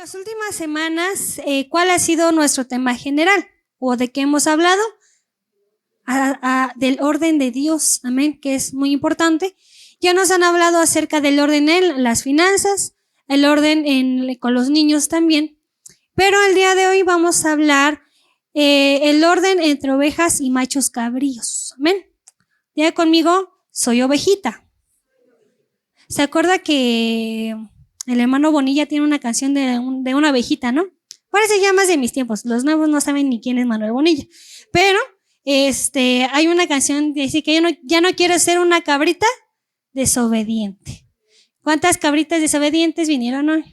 las últimas semanas, ¿cuál ha sido nuestro tema general? ¿O de qué hemos hablado? Del orden de Dios, amén, que es muy importante. Ya nos han hablado acerca del orden en las finanzas, el orden con los niños también. Pero el día de hoy vamos a hablar el orden entre ovejas y machos cabríos, amén. Ya conmigo, soy ovejita. ¿Se acuerda que el hermano Bonilla tiene una canción de una ovejita, ¿no? Parece ya más de mis tiempos. Los nuevos no saben ni quién es Manuel Bonilla. Pero hay una canción que dice que ya no quiero ser una cabrita desobediente. ¿Cuántas cabritas desobedientes vinieron hoy?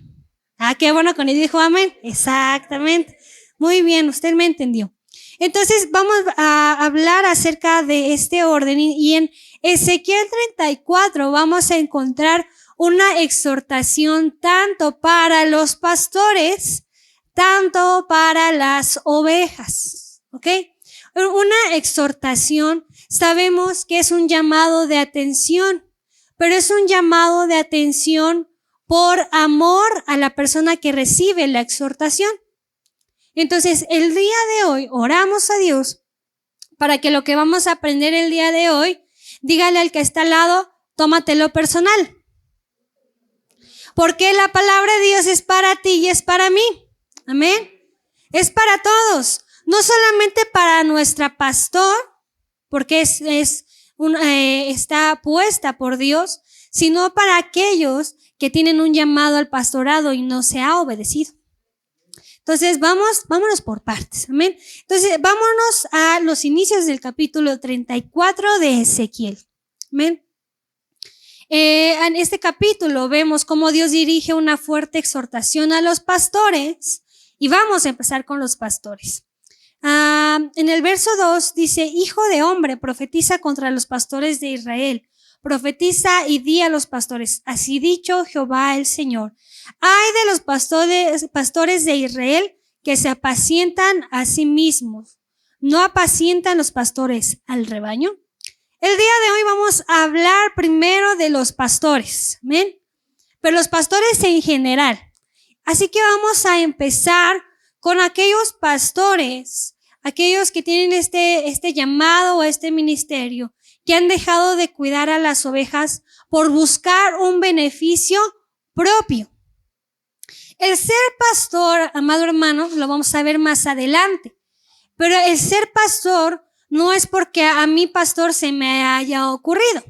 Ah, qué bueno, con él dijo amén. Exactamente. Muy bien, usted me entendió. Entonces vamos a hablar acerca de este orden y en Ezequiel 34 vamos a encontrar una exhortación tanto para los pastores, tanto para las ovejas, ¿ok? Una exhortación, sabemos que es un llamado de atención, pero es un llamado de atención por amor a la persona que recibe la exhortación. Entonces, el día de hoy oramos a Dios para que lo que vamos a aprender el día de hoy, dígale al que está al lado, tómatelo personal. Porque la palabra de Dios es para ti y es para mí. Amén. Es para todos. No solamente para nuestra pastor, porque está puesta por Dios, sino para aquellos que tienen un llamado al pastorado y no se ha obedecido. Entonces, vámonos por partes. Amén. Entonces, vámonos a los inicios del capítulo 34 de Ezequiel. Amén. En este capítulo vemos cómo Dios dirige una fuerte exhortación a los pastores y vamos a empezar con los pastores. En el verso 2 dice, hijo de hombre, profetiza contra los pastores de Israel. Profetiza y di a los pastores, así dicho Jehová el Señor. Ay de los pastores de Israel que se apacientan a sí mismos. ¿No apacientan los pastores al rebaño? El día de hoy vamos a hablar primero de los pastores, ¿amén? Pero los pastores en general. Así que vamos a empezar con aquellos pastores, aquellos que tienen este llamado o este ministerio, que han dejado de cuidar a las ovejas por buscar un beneficio propio. El ser pastor, amado hermano, lo vamos a ver más adelante, pero el ser pastor no es porque a mi pastor se me haya ocurrido.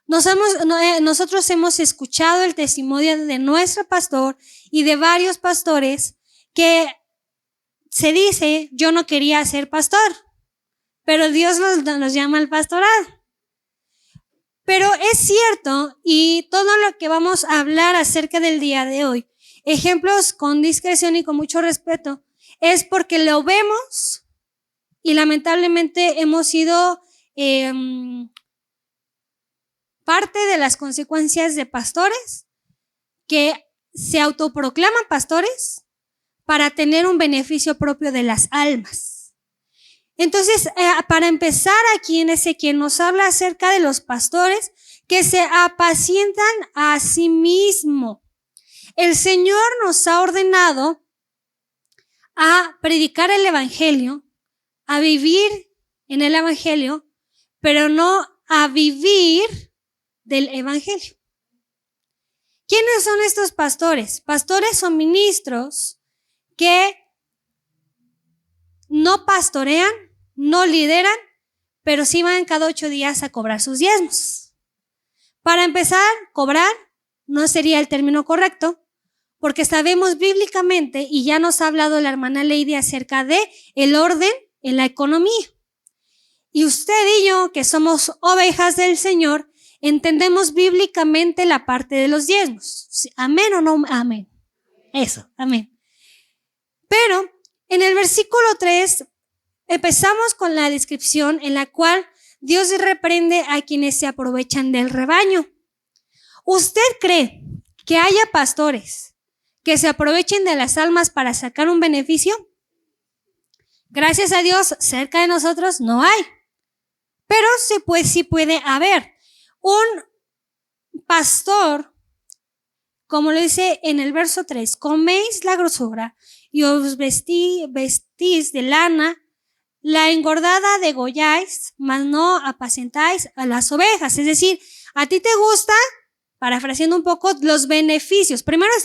Nosotros hemos escuchado el testimonio de nuestro pastor y de varios pastores que se dice, yo no quería ser pastor, pero Dios nos llama al pastorado. Pero es cierto, y todo lo que vamos a hablar acerca del día de hoy, ejemplos con discreción y con mucho respeto, es porque lo vemos y lamentablemente hemos sido parte de las consecuencias de pastores que se autoproclaman pastores para tener un beneficio propio de las almas. Entonces, para empezar aquí en Ezequiel nos habla acerca de los pastores que se apacientan a sí mismo. El Señor nos ha ordenado a predicar el evangelio, a vivir en el evangelio, pero no a vivir del evangelio. ¿Quiénes son estos pastores? Pastores son ministros que no pastorean, no lideran, pero sí van cada 8 días a cobrar sus diezmos. Para empezar, cobrar no sería el término correcto, porque sabemos bíblicamente, y ya nos ha hablado la hermana Lady acerca de el orden en la economía. Y usted y yo, que somos ovejas del Señor, entendemos bíblicamente la parte de los diezmos. ¿Amén o no amén? Eso, amén. Pero en el versículo 3 empezamos con la descripción en la cual Dios reprende a quienes se aprovechan del rebaño. ¿Usted cree que haya pastores que se aprovechen de las almas para sacar un beneficio? Gracias a Dios, cerca de nosotros no hay. Pero sí puede haber. Un pastor como lo dice en el verso 3, coméis la grosura y os vestís de lana, la engordada degolláis, mas no apacentáis a las ovejas. Es decir, a ti te gusta, parafraseando un poco, los beneficios. Primero le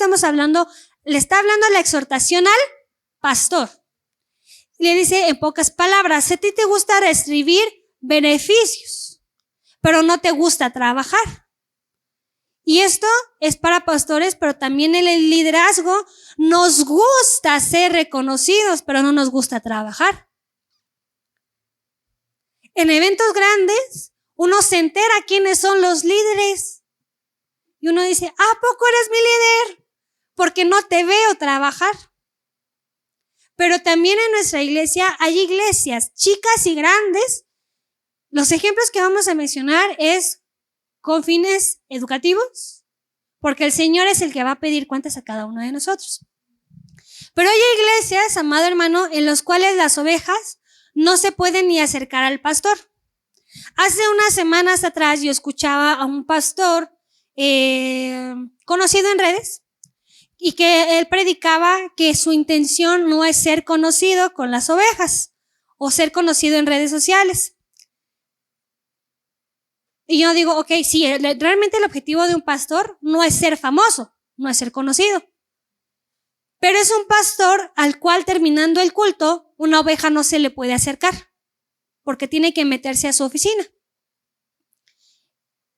está hablando la exhortación al pastor. Le dice en pocas palabras, a ti te gusta recibir beneficios, pero no te gusta trabajar. Y esto es para pastores, pero también en el liderazgo nos gusta ser reconocidos, pero no nos gusta trabajar. En eventos grandes, uno se entera quiénes son los líderes. Y uno dice, ¿a poco eres mi líder? Porque no te veo trabajar. Pero también en nuestra iglesia hay iglesias chicas y grandes. Los ejemplos que vamos a mencionar es con fines educativos, porque el Señor es el que va a pedir cuentas a cada uno de nosotros. Pero hay iglesias, amado hermano, en las cuales las ovejas no se pueden ni acercar al pastor. Hace unas semanas atrás yo escuchaba a un pastor conocido en redes y que él predicaba que su intención no es ser conocido con las ovejas o ser conocido en redes sociales. Y yo digo, ok, sí, realmente el objetivo de un pastor no es ser famoso, no es ser conocido. Pero es un pastor al cual terminando el culto, una oveja no se le puede acercar, porque tiene que meterse a su oficina.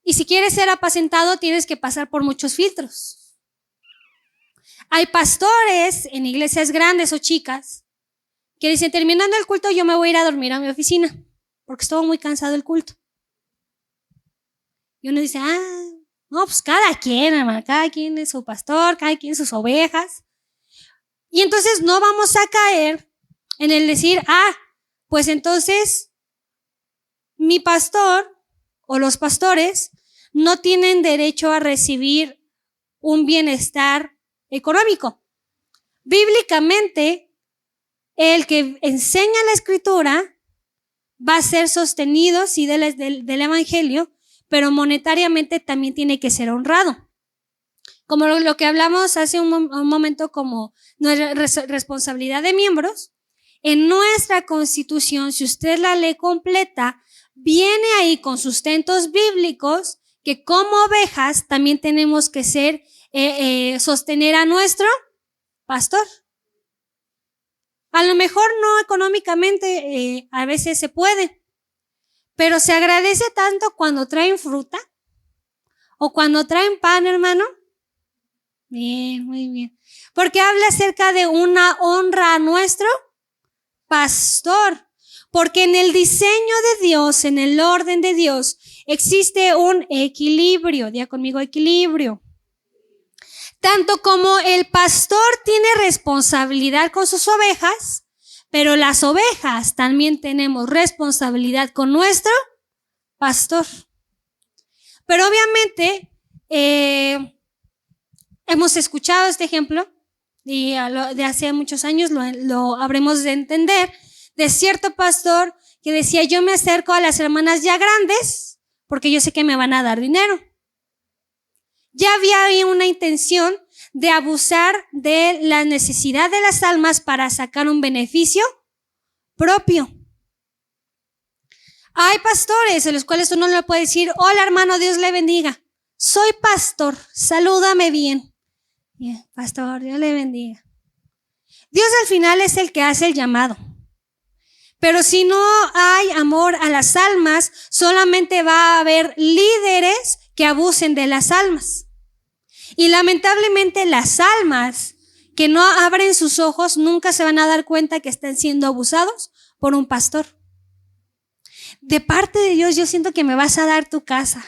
Y si quieres ser apacentado, tienes que pasar por muchos filtros. Hay pastores en iglesias grandes o chicas que dicen, terminando el culto, yo me voy a ir a dormir a mi oficina, porque estuvo muy cansado el culto. Y uno dice, no, pues cada quien, hermano, cada quien es su pastor, cada quien sus ovejas. Y entonces no vamos a caer en el decir, pues entonces mi pastor o los pastores no tienen derecho a recibir un bienestar económico. Bíblicamente, el que enseña la escritura va a ser sostenido, sí, del evangelio, pero monetariamente también tiene que ser honrado. Como lo que hablamos hace un momento, como nuestra responsabilidad de miembros, en nuestra Constitución, si usted la lee completa, viene ahí con sustentos bíblicos que como ovejas también tenemos que sostener a nuestro pastor. A lo mejor no económicamente, a veces se puede, pero se agradece tanto cuando traen fruta o cuando traen pan, hermano. Bien, muy bien. Porque habla acerca de una honra a nuestro pastor. Porque en el diseño de Dios, en el orden de Dios, existe un equilibrio. Diga conmigo, equilibrio. Tanto como el pastor tiene responsabilidad con sus ovejas, pero las ovejas también tenemos responsabilidad con nuestro pastor. Pero obviamente, hemos escuchado este ejemplo y de hace muchos años lo habremos de entender, de cierto pastor que decía, yo me acerco a las hermanas ya grandes porque yo sé que me van a dar dinero. Ya había ahí una intención de abusar de la necesidad de las almas para sacar un beneficio propio. Hay pastores en los cuales uno le puede decir, hola hermano, Dios le bendiga. Soy pastor, salúdame bien. Bien, pastor, Dios le bendiga. Dios al final es el que hace el llamado. Pero si no hay amor a las almas, solamente va a haber líderes que abusen de las almas. Y lamentablemente las almas que no abren sus ojos nunca se van a dar cuenta que están siendo abusados por un pastor. De parte de Dios, yo siento que me vas a dar tu casa.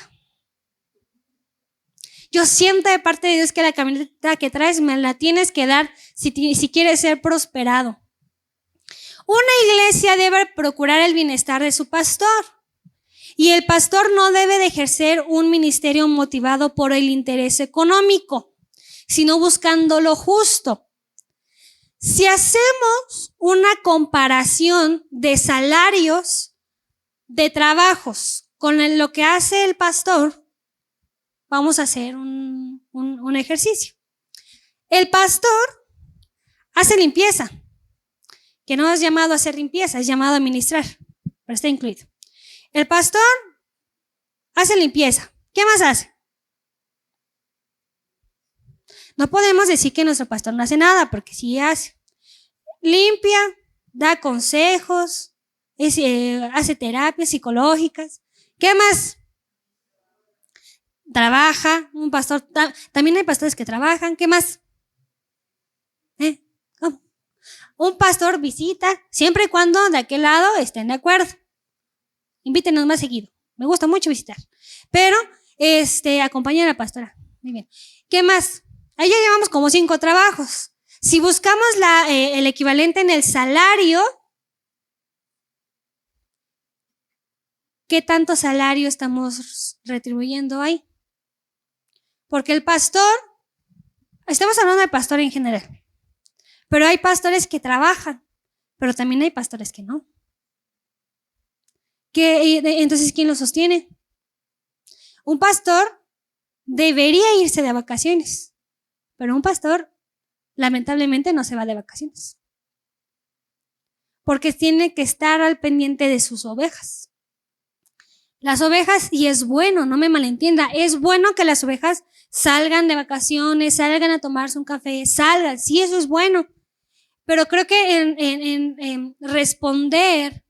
Yo siento de parte de Dios que la camioneta que traes me la tienes que dar si quieres ser prosperado. Una iglesia debe procurar el bienestar de su pastor. Y el pastor no debe de ejercer un ministerio motivado por el interés económico, sino buscando lo justo. Si hacemos una comparación de salarios, de trabajos, con lo que hace el pastor, vamos a hacer un un ejercicio. El pastor hace limpieza, que no es llamado a hacer limpieza, es llamado a ministrar, pero está incluido. El pastor hace limpieza. ¿Qué más hace? No podemos decir que nuestro pastor no hace nada, porque sí hace. Limpia, da consejos, hace terapias psicológicas. ¿Qué más? Trabaja. Un pastor, también hay pastores que trabajan. ¿Qué más? ¿Cómo? Un pastor visita, siempre y cuando de aquel lado estén de acuerdo. Invítenos más seguido. Me gusta mucho visitar. Pero, acompaña a la pastora. Muy bien. ¿Qué más? Ahí ya llevamos como 5 trabajos. Si buscamos el equivalente en el salario, ¿qué tanto salario estamos retribuyendo ahí? Porque el pastor, estamos hablando de pastor en general, pero hay pastores que trabajan, pero también hay pastores que no. Entonces, ¿quién lo sostiene? Un pastor debería irse de vacaciones, pero un pastor lamentablemente no se va de vacaciones, porque tiene que estar al pendiente de sus ovejas. Las ovejas, y es bueno, no me malentienda, es bueno que las ovejas salgan de vacaciones, salgan a tomarse un café, salgan, sí, eso es bueno, pero creo que en responder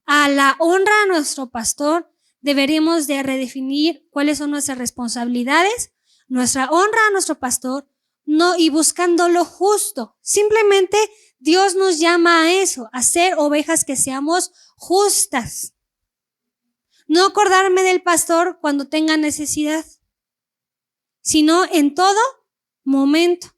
a la honra a nuestro pastor, deberíamos de redefinir cuáles son nuestras responsabilidades, nuestra honra a nuestro pastor, no, y buscando lo justo. Simplemente Dios nos llama a eso, a ser ovejas que seamos justas. No acordarme del pastor cuando tenga necesidad, sino en todo momento.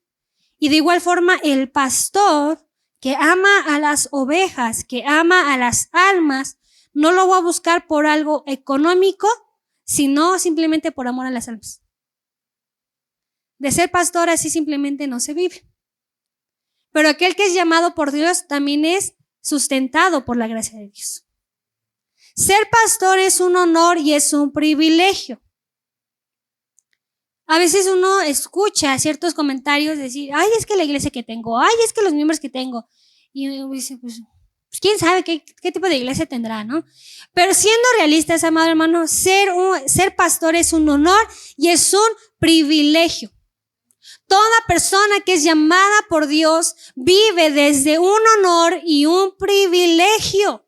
Y de igual forma, el pastor que ama a las ovejas, que ama a las almas, no lo va a buscar por algo económico, sino simplemente por amor a las almas. De ser pastor así simplemente no se vive. Pero aquel que es llamado por Dios también es sustentado por la gracia de Dios. Ser pastor es un honor y es un privilegio. A veces uno escucha ciertos comentarios decir, ay, es que la iglesia que tengo, ay, es que los miembros que tengo. Y uno dice, pues quién sabe qué tipo de iglesia tendrá, ¿no? Pero siendo realistas, amado hermano, ser pastor es un honor y es un privilegio. Toda persona que es llamada por Dios vive desde un honor y un privilegio.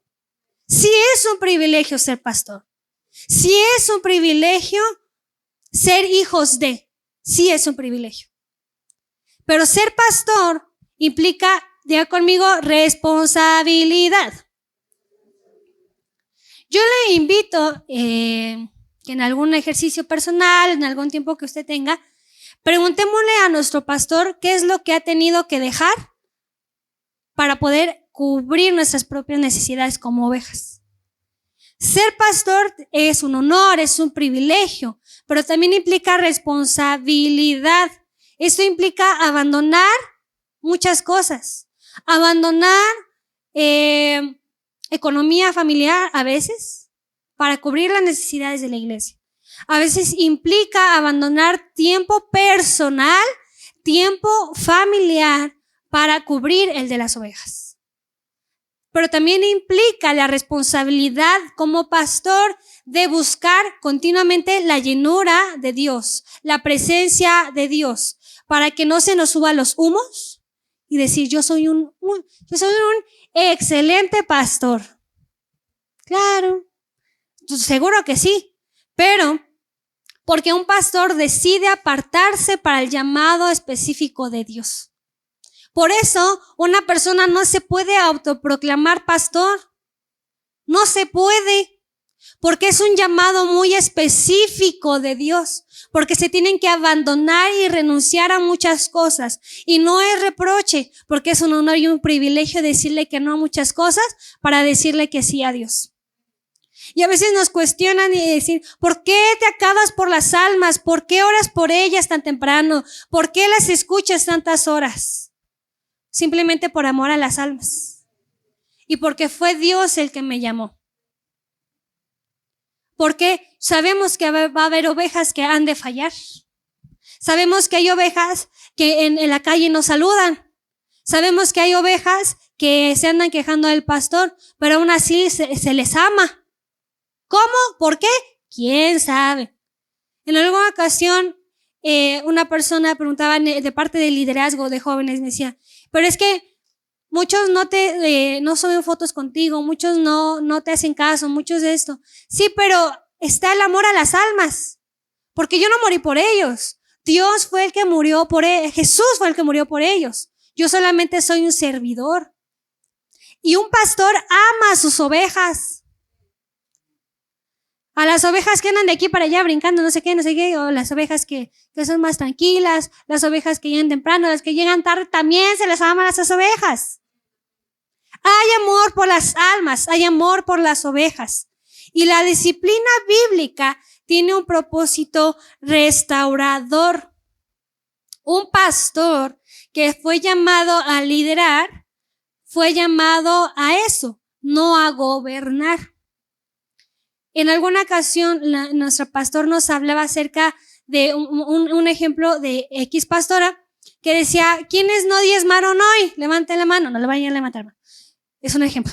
Sí es un privilegio ser pastor. Sí es un privilegio ser hijos de. Sí es un privilegio. Pero ser pastor implica, diga conmigo, responsabilidad. Yo le invito que en algún ejercicio personal, en algún tiempo que usted tenga, preguntémosle a nuestro pastor qué es lo que ha tenido que dejar para poder cubrir nuestras propias necesidades como ovejas. Ser pastor es un honor, es un privilegio, pero también implica responsabilidad. Esto implica abandonar muchas cosas. Abandonar economía familiar a veces para cubrir las necesidades de la iglesia. A veces implica abandonar tiempo personal, tiempo familiar para cubrir el de las ovejas. Pero también implica la responsabilidad como pastor de buscar continuamente la llenura de Dios, la presencia de Dios, para que no se nos suban los humos y decir yo soy un excelente pastor. Claro, seguro que sí, pero porque un pastor decide apartarse para el llamado específico de Dios. Por eso, una persona no se puede autoproclamar pastor. No se puede, porque es un llamado muy específico de Dios, porque se tienen que abandonar y renunciar a muchas cosas. Y no es reproche, porque es un honor y un privilegio decirle que no a muchas cosas para decirle que sí a Dios. Y a veces nos cuestionan y decir, ¿por qué te acabas por las almas? ¿Por qué oras por ellas tan temprano? ¿Por qué las escuchas tantas horas? Simplemente por amor a las almas. Y porque fue Dios el que me llamó. Porque sabemos que va a haber ovejas que han de fallar. Sabemos que hay ovejas que en la calle nos saludan. Sabemos que hay ovejas que se andan quejando del pastor, pero aún así se les ama. ¿Cómo? ¿Por qué? ¿Quién sabe? En alguna ocasión, una persona preguntaba de parte del liderazgo de jóvenes, me decía, pero es que muchos no suben fotos contigo, muchos no te hacen caso, muchos de esto. Sí, pero está el amor a las almas, porque yo no morí por ellos. Dios fue el que murió por ellos, Jesús fue el que murió por ellos. Yo solamente soy un servidor. Y un pastor ama a sus ovejas. A las ovejas que andan de aquí para allá brincando, no sé qué, o las ovejas que son más tranquilas, las ovejas que llegan temprano, las que llegan tarde, también se les aman a esas ovejas. Hay amor por las almas, hay amor por las ovejas. Y la disciplina bíblica tiene un propósito restaurador. Un pastor que fue llamado a liderar, fue llamado a eso, no a gobernar. En alguna ocasión, nuestro pastor nos hablaba acerca de un ejemplo de X pastora que decía, ¿quiénes no diezmaron hoy? Levanten la mano, no le vayan a levantar. Es un ejemplo.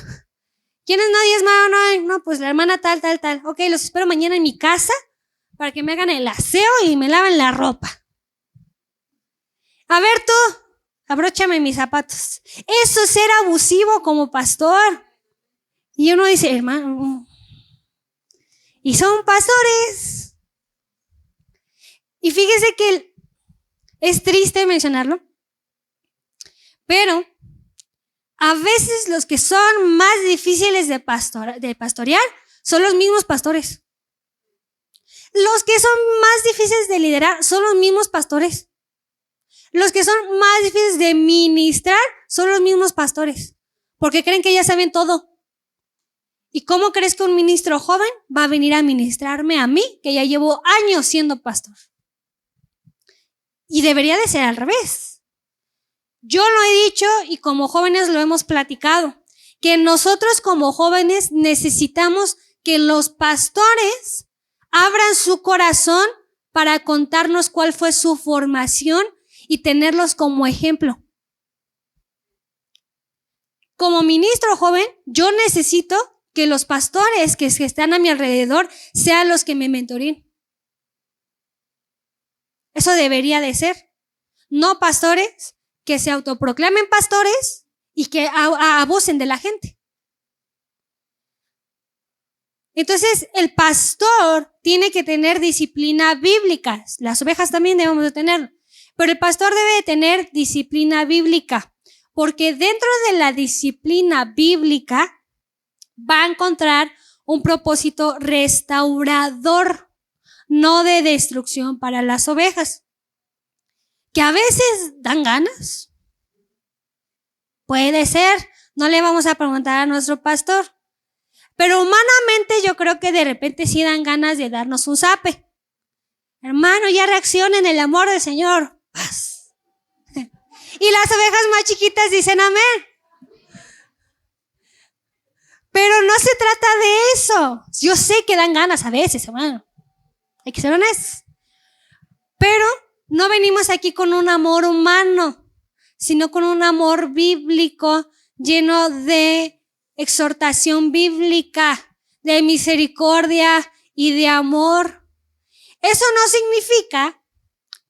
¿Quiénes no diezmaron hoy? No, pues la hermana tal. Ok, los espero mañana en mi casa para que me hagan el aseo y me laven la ropa. A ver tú, abróchame mis zapatos. Eso es ser abusivo como pastor. Y uno dice, hermano, y son pastores. Y fíjese que es triste mencionarlo, pero a veces los que son más difíciles de pastorear son los mismos pastores. Los que son más difíciles de liderar son los mismos pastores. Los que son más difíciles de ministrar son los mismos pastores, porque creen que ya saben todo. ¿Y cómo crees que un ministro joven va a venir a ministrarme a mí, que ya llevo años siendo pastor? Y debería de ser al revés. Yo lo he dicho y como jóvenes lo hemos platicado, que nosotros como jóvenes necesitamos que los pastores abran su corazón para contarnos cuál fue su formación y tenerlos como ejemplo. Como ministro joven, yo necesito que los pastores que están a mi alrededor sean los que me mentoren. Eso debería de ser. No pastores que se autoproclamen pastores y que abusen de la gente. Entonces, el pastor tiene que tener disciplina bíblica. Las ovejas también debemos de tener. Pero el pastor debe de tener disciplina bíblica. Porque dentro de la disciplina bíblica va a encontrar un propósito restaurador, no de destrucción para las ovejas. Que a veces dan ganas. Puede ser, no le vamos a preguntar a nuestro pastor. Pero humanamente yo creo que de repente sí dan ganas de darnos un zape. Hermano, ya reacciona en el amor del Señor. Paz. Y las ovejas más chiquitas dicen amén. Pero no se trata de eso. Yo sé que dan ganas a veces, hermano. Hay que ser honestos. Pero no venimos aquí con un amor humano, sino con un amor bíblico lleno de exhortación bíblica, de misericordia y de amor. Eso no significa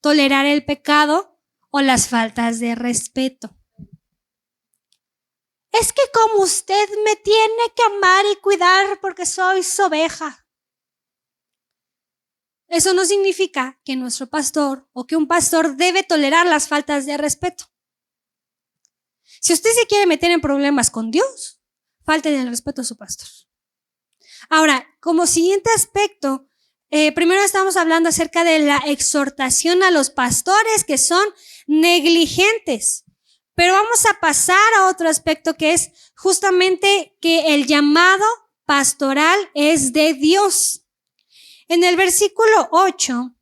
tolerar el pecado o las faltas de respeto. Es que como usted me tiene que amar y cuidar porque soy su oveja. Eso no significa que nuestro pastor o que un pastor debe tolerar las faltas de respeto. Si usted se quiere meter en problemas con Dios, falten el respeto a su pastor. Ahora, como siguiente aspecto, primero estamos hablando acerca de la exhortación a los pastores que son negligentes. Pero vamos a pasar a otro aspecto que es justamente que el llamado pastoral es de Dios. En el versículo 8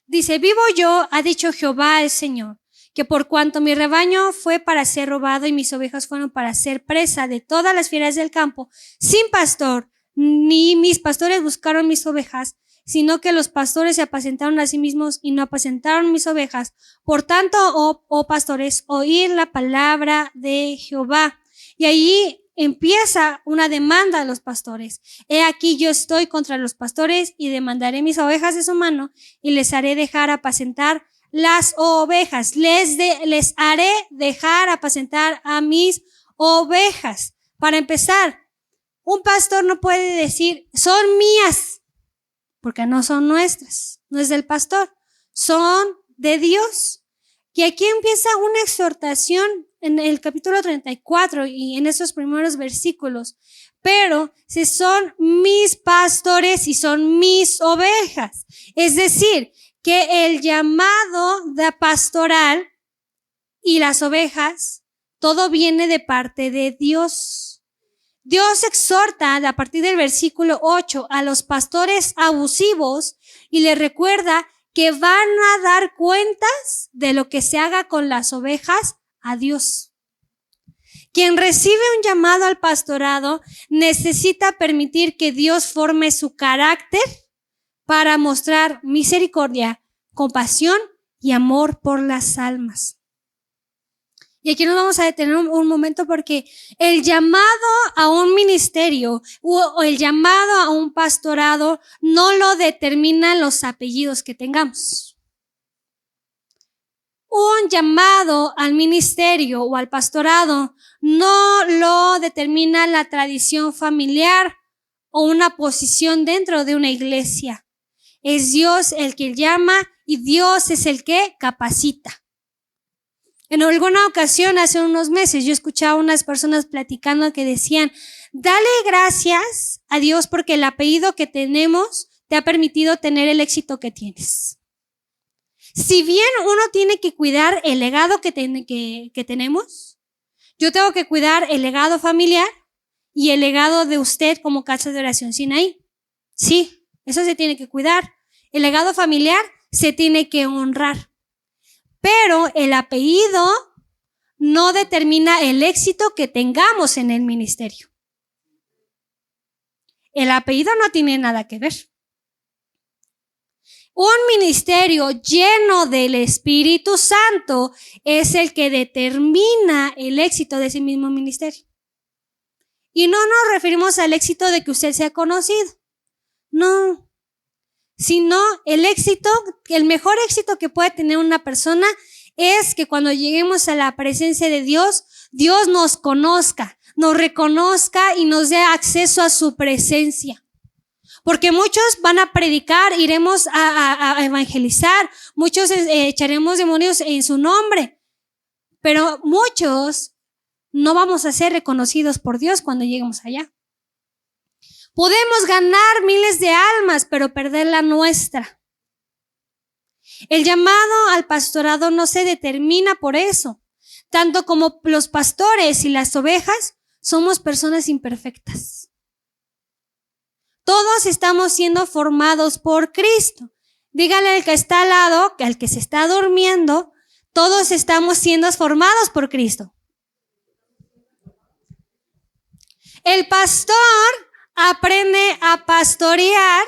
dice, vivo yo, ha dicho Jehová el Señor, que por cuanto mi rebaño fue para ser robado y mis ovejas fueron para ser presa de todas las fieras del campo, sin pastor, ni mis pastores buscaron mis ovejas, sino que los pastores se apacentaron a sí mismos y no apacentaron mis ovejas. Por tanto, oh pastores, oíd la palabra de Jehová. Y allí empieza una demanda a los pastores. He aquí yo estoy contra los pastores y demandaré mis ovejas de su mano y les haré dejar apacentar las ovejas. Les haré dejar apacentar a mis ovejas. Para empezar, un pastor no puede decir, son mías, porque no son nuestras, no es del pastor, son de Dios. Y aquí empieza una exhortación en el capítulo 34 y en esos primeros versículos. Pero si son mis pastores y son mis ovejas, es decir, que el llamado de pastoral y las ovejas, todo viene de parte de Dios. Dios exhorta a partir del versículo 8 a los pastores abusivos y les recuerda que van a dar cuentas de lo que se haga con las ovejas a Dios. Quien recibe un llamado al pastorado necesita permitir que Dios forme su carácter para mostrar misericordia, compasión y amor por las almas. Y aquí nos vamos a detener un momento porque el llamado a un ministerio o el llamado a un pastorado no lo determinan los apellidos que tengamos. Un llamado al ministerio o al pastorado no lo determina la tradición familiar o una posición dentro de una iglesia. Es Dios el que llama y Dios es el que capacita. En alguna ocasión, hace unos meses, yo escuchaba a unas personas platicando que decían, dale gracias a Dios porque el apellido que tenemos te ha permitido tener el éxito que tienes. Si bien uno tiene que cuidar el legado que tenemos, yo tengo que cuidar el legado familiar y el legado de usted como Casa de Oración Sinaí. Sí, eso se tiene que cuidar. El legado familiar se tiene que honrar. Pero el apellido no determina el éxito que tengamos en el ministerio. El apellido no tiene nada que ver. Un ministerio lleno del Espíritu Santo es el que determina el éxito de ese mismo ministerio. Y no nos referimos al éxito de que usted sea conocido. No. Sino el éxito, el mejor éxito que puede tener una persona es que cuando lleguemos a la presencia de Dios, Dios nos conozca, nos reconozca y nos dé acceso a su presencia. Porque muchos van a predicar, iremos a evangelizar, muchos echaremos demonios en su nombre, pero muchos no vamos a ser reconocidos por Dios cuando lleguemos allá. Podemos ganar miles de almas, pero perder la nuestra. El llamado al pastorado no se determina por eso. Tanto como los pastores y las ovejas, somos personas imperfectas. Todos estamos siendo formados por Cristo. Dígale al que está al lado, al que se está durmiendo, todos estamos siendo formados por Cristo. El pastor aprende a pastorear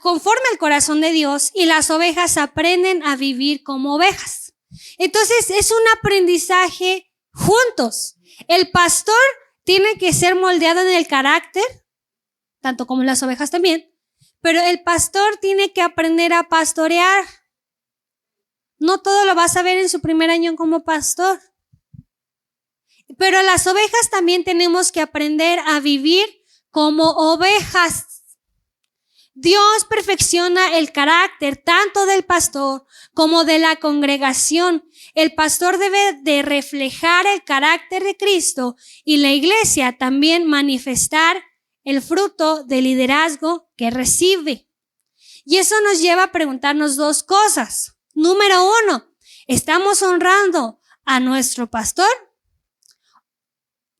conforme al corazón de Dios y las ovejas aprenden a vivir como ovejas. Entonces es un aprendizaje juntos. El pastor tiene que ser moldeado en el carácter, tanto como las ovejas también, pero el pastor tiene que aprender a pastorear. No todo lo vas a ver en su primer año como pastor. Pero las ovejas también tenemos que aprender a vivir como ovejas. Dios perfecciona el carácter tanto del pastor como de la congregación. El pastor debe de reflejar el carácter de Cristo y la iglesia también manifestar el fruto del liderazgo que recibe. Y eso nos lleva a preguntarnos dos cosas. Número 1, ¿estamos honrando a nuestro pastor?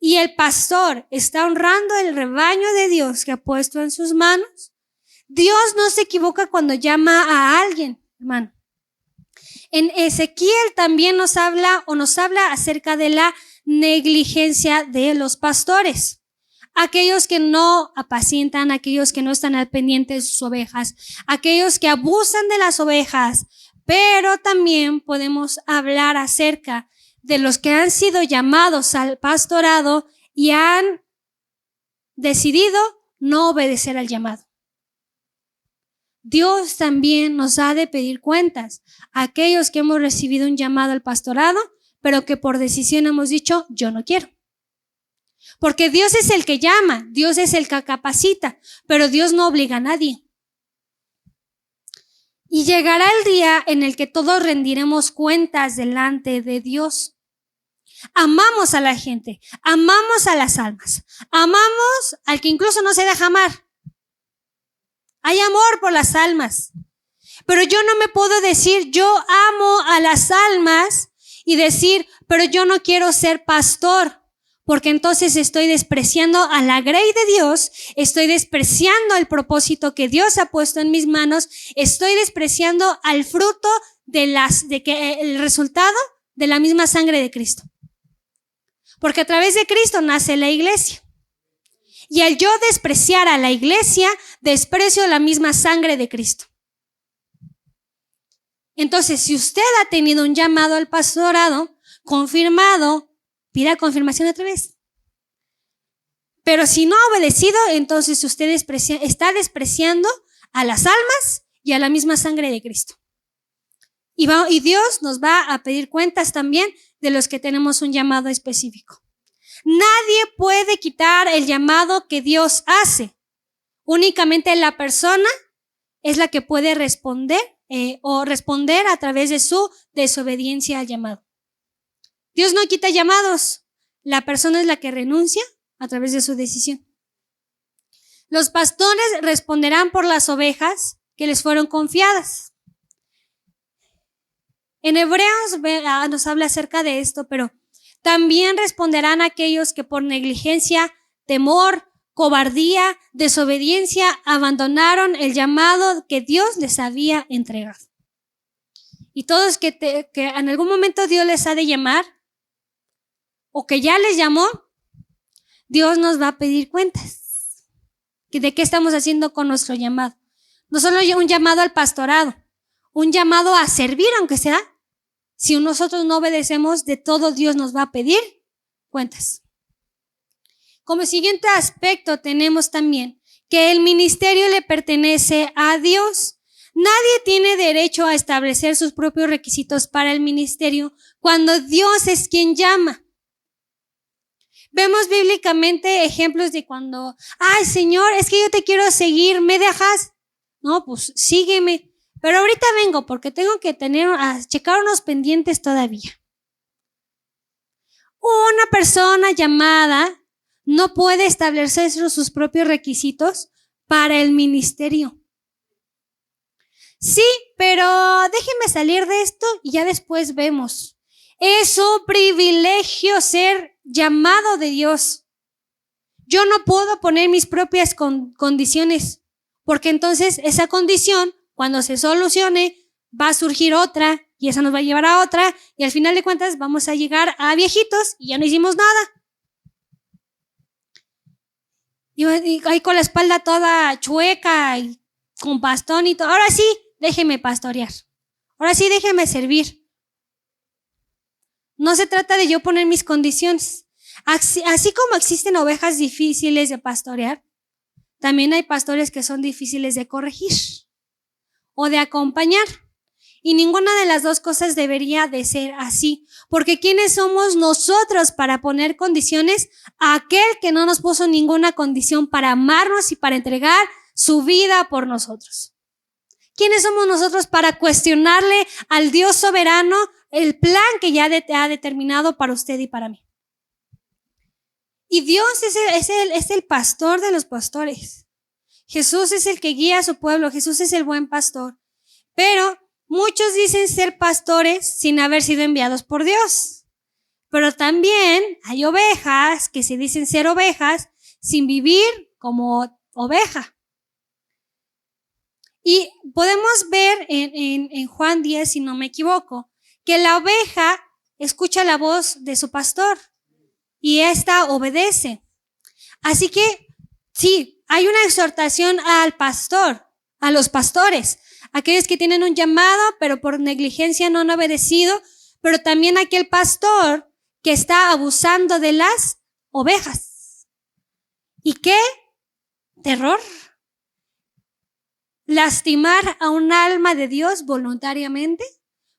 Y el pastor está honrando el rebaño de Dios que ha puesto en sus manos. Dios no se equivoca cuando llama a alguien, hermano. En Ezequiel también nos habla acerca de la negligencia de los pastores. aquellos que no apacientan, aquellos que no están al pendiente de sus ovejas, aquellos que abusan de las ovejas, pero también podemos hablar acerca de los que han sido llamados al pastorado y han decidido no obedecer al llamado. Dios también nos ha de pedir cuentas a aquellos que hemos recibido un llamado al pastorado, pero que por decisión hemos dicho, yo no quiero. Porque Dios es el que llama, Dios es el que capacita, pero Dios no obliga a nadie. Y llegará el día en el que todos rendiremos cuentas delante de Dios. Amamos a la gente, amamos a las almas, amamos al que incluso no se deja amar. Hay amor por las almas. Pero yo no me puedo decir, yo amo a las almas y decir, pero yo no quiero ser pastor. Porque entonces estoy despreciando a la grey de Dios, estoy despreciando el propósito que Dios ha puesto en mis manos, estoy despreciando al fruto de que el resultado de la misma sangre de Cristo. Porque a través de Cristo nace la iglesia. Y al yo despreciar a la iglesia, desprecio la misma sangre de Cristo. Entonces, si usted ha tenido un llamado al pastorado confirmado, pida confirmación otra vez. Pero si no ha obedecido, entonces usted está despreciando a las almas y a la misma sangre de Cristo. Y Dios nos va a pedir cuentas también de los que tenemos un llamado específico. Nadie puede quitar el llamado que Dios hace. Únicamente la persona es la que puede responder a través de su desobediencia al llamado. Dios no quita llamados. La persona es la que renuncia a través de su decisión. Los pastores responderán por las ovejas que les fueron confiadas. En Hebreos nos habla acerca de esto, pero también responderán aquellos que por negligencia, temor, cobardía, desobediencia abandonaron el llamado que Dios les había entregado. Y todos que en algún momento Dios les ha de llamar, o que ya les llamó, Dios nos va a pedir cuentas de qué estamos haciendo con nuestro llamado. No solo un llamado al pastorado, un llamado a servir, aunque sea, si nosotros no obedecemos, de todo Dios nos va a pedir cuentas. Como siguiente aspecto tenemos también que el ministerio le pertenece a Dios. Nadie tiene derecho a establecer sus propios requisitos para el ministerio cuando Dios es quien llama. Vemos bíblicamente ejemplos de cuando, ay Señor, es que yo te quiero seguir, ¿me dejas? No, pues sígueme, pero ahorita vengo porque tengo que checar unos pendientes todavía. Una persona llamada no puede establecer sus propios requisitos para el ministerio. Sí, pero déjenme salir de esto y ya después vemos. Es un privilegio ser llamado de Dios. Yo no puedo poner mis propias condiciones, porque entonces esa condición, cuando se solucione, va a surgir otra y esa nos va a llevar a otra y al final de cuentas vamos a llegar a viejitos y ya no hicimos nada. Y ahí con la espalda toda chueca y con bastón y todo. Ahora sí, déjeme pastorear. Ahora sí, déjeme servir. No se trata de yo poner mis condiciones. Así como existen ovejas difíciles de pastorear, también hay pastores que son difíciles de corregir o de acompañar. Y ninguna de las dos cosas debería de ser así. Porque ¿quiénes somos nosotros para poner condiciones a aquel que no nos puso ninguna condición para amarnos y para entregar su vida por nosotros? ¿Quiénes somos nosotros para cuestionarle al Dios soberano el plan que ya ha determinado para usted y para mí? Y Dios es el pastor de los pastores. Jesús es el que guía a su pueblo. Jesús es el buen pastor. Pero muchos dicen ser pastores sin haber sido enviados por Dios. Pero también hay ovejas que se dicen ser ovejas sin vivir como oveja. Y podemos ver en Juan 10, si no me equivoco, que la oveja escucha la voz de su pastor y ésta obedece. Así que sí, hay una exhortación al pastor, a los pastores, aquellos que tienen un llamado, pero por negligencia no han obedecido, pero también aquel pastor que está abusando de las ovejas. ¿Y qué? Terror. Lastimar a un alma de Dios voluntariamente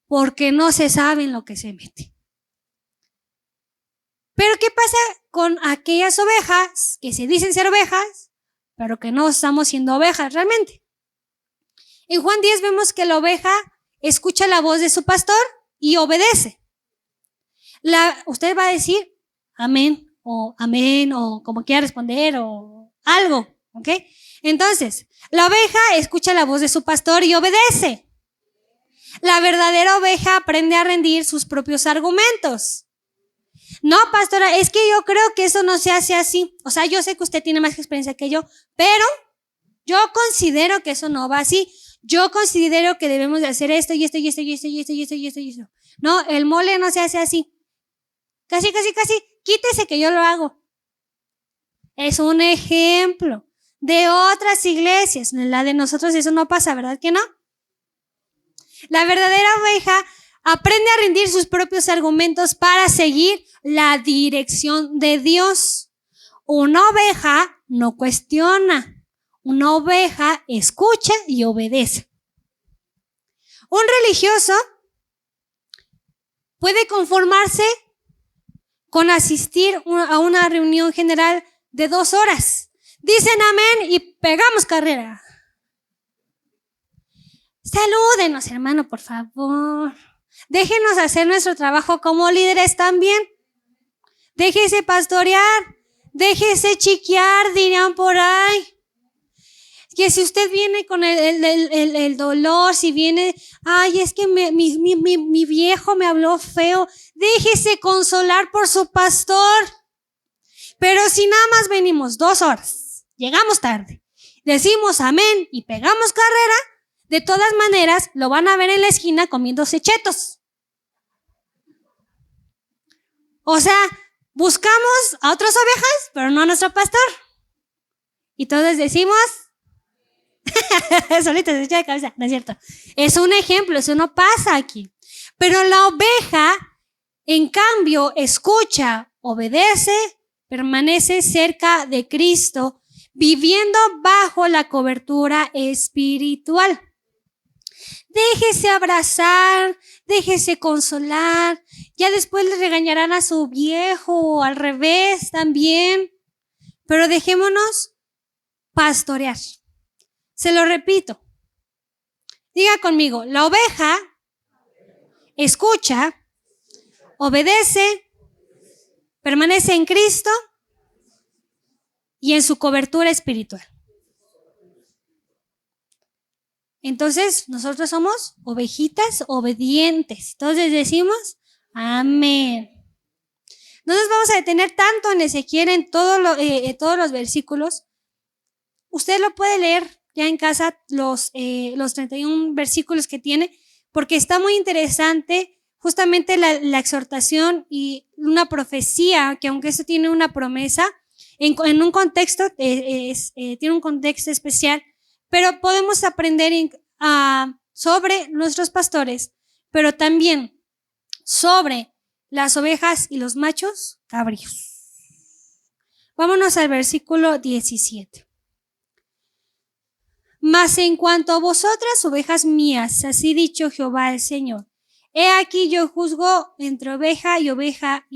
porque no se sabe en lo que se mete. Pero ¿qué pasa con aquellas ovejas que se dicen ser ovejas, pero que no estamos siendo ovejas realmente? En Juan 10 vemos que la oveja escucha la voz de su pastor y obedece. Usted va a decir amén o como quiera responder o algo, ¿ok? Entonces, la oveja escucha la voz de su pastor y obedece. La verdadera oveja aprende a rendir sus propios argumentos. No, pastora, es que yo creo que eso no se hace así. O sea, yo sé que usted tiene más experiencia que yo, pero yo considero que eso no va así. Yo considero que debemos de hacer esto y esto y esto y esto y esto y esto y esto y esto. No, el mole no se hace así. Casi, quítese que yo lo hago. Es un ejemplo de otras iglesias. En la de nosotros eso no pasa, ¿verdad que no? La verdadera oveja aprende a rendir sus propios argumentos para seguir la dirección de Dios. Una oveja no cuestiona. Una oveja escucha y obedece. Un religioso puede conformarse con asistir a una reunión general de 2 horas. Dicen amén y pegamos carrera. Salúdenos, hermano, por favor. Déjenos hacer nuestro trabajo como líderes también. Déjese pastorear, déjese chiquear, dirían por ahí. Que si usted viene con el dolor, si viene, ay, es que mi viejo me habló feo, déjese consolar por su pastor. Pero si nada más venimos 2 horas, llegamos tarde, decimos amén y pegamos carrera, de todas maneras lo van a ver en la esquina comiéndose chetos. O sea, buscamos a otras ovejas, pero no a nuestro pastor. Y todos decimos, solito se echa de cabeza, no es cierto. Es un ejemplo, eso no pasa aquí. Pero la oveja, en cambio, escucha, obedece, permanece cerca de Cristo, viviendo bajo la cobertura espiritual. Déjese abrazar, déjese consolar. Ya después le regañarán a su viejo o al revés también. Pero dejémonos pastorear. Se lo repito. Diga conmigo, la oveja escucha, obedece, permanece en Cristo y en su cobertura espiritual. Entonces, nosotros somos ovejitas obedientes. Entonces decimos, amén. No nos vamos a detener tanto en Ezequiel, en todos los versículos. Usted lo puede leer ya en casa, los 31 versículos que tiene, porque está muy interesante justamente la exhortación y una profecía, que aunque esto tiene una promesa, en un contexto, tiene un contexto especial, pero podemos aprender sobre nuestros pastores, pero también sobre las ovejas y los machos cabríos. Vámonos al versículo 17. Mas en cuanto a vosotras, ovejas mías, así dicho Jehová el Señor, he aquí yo juzgo entre oveja y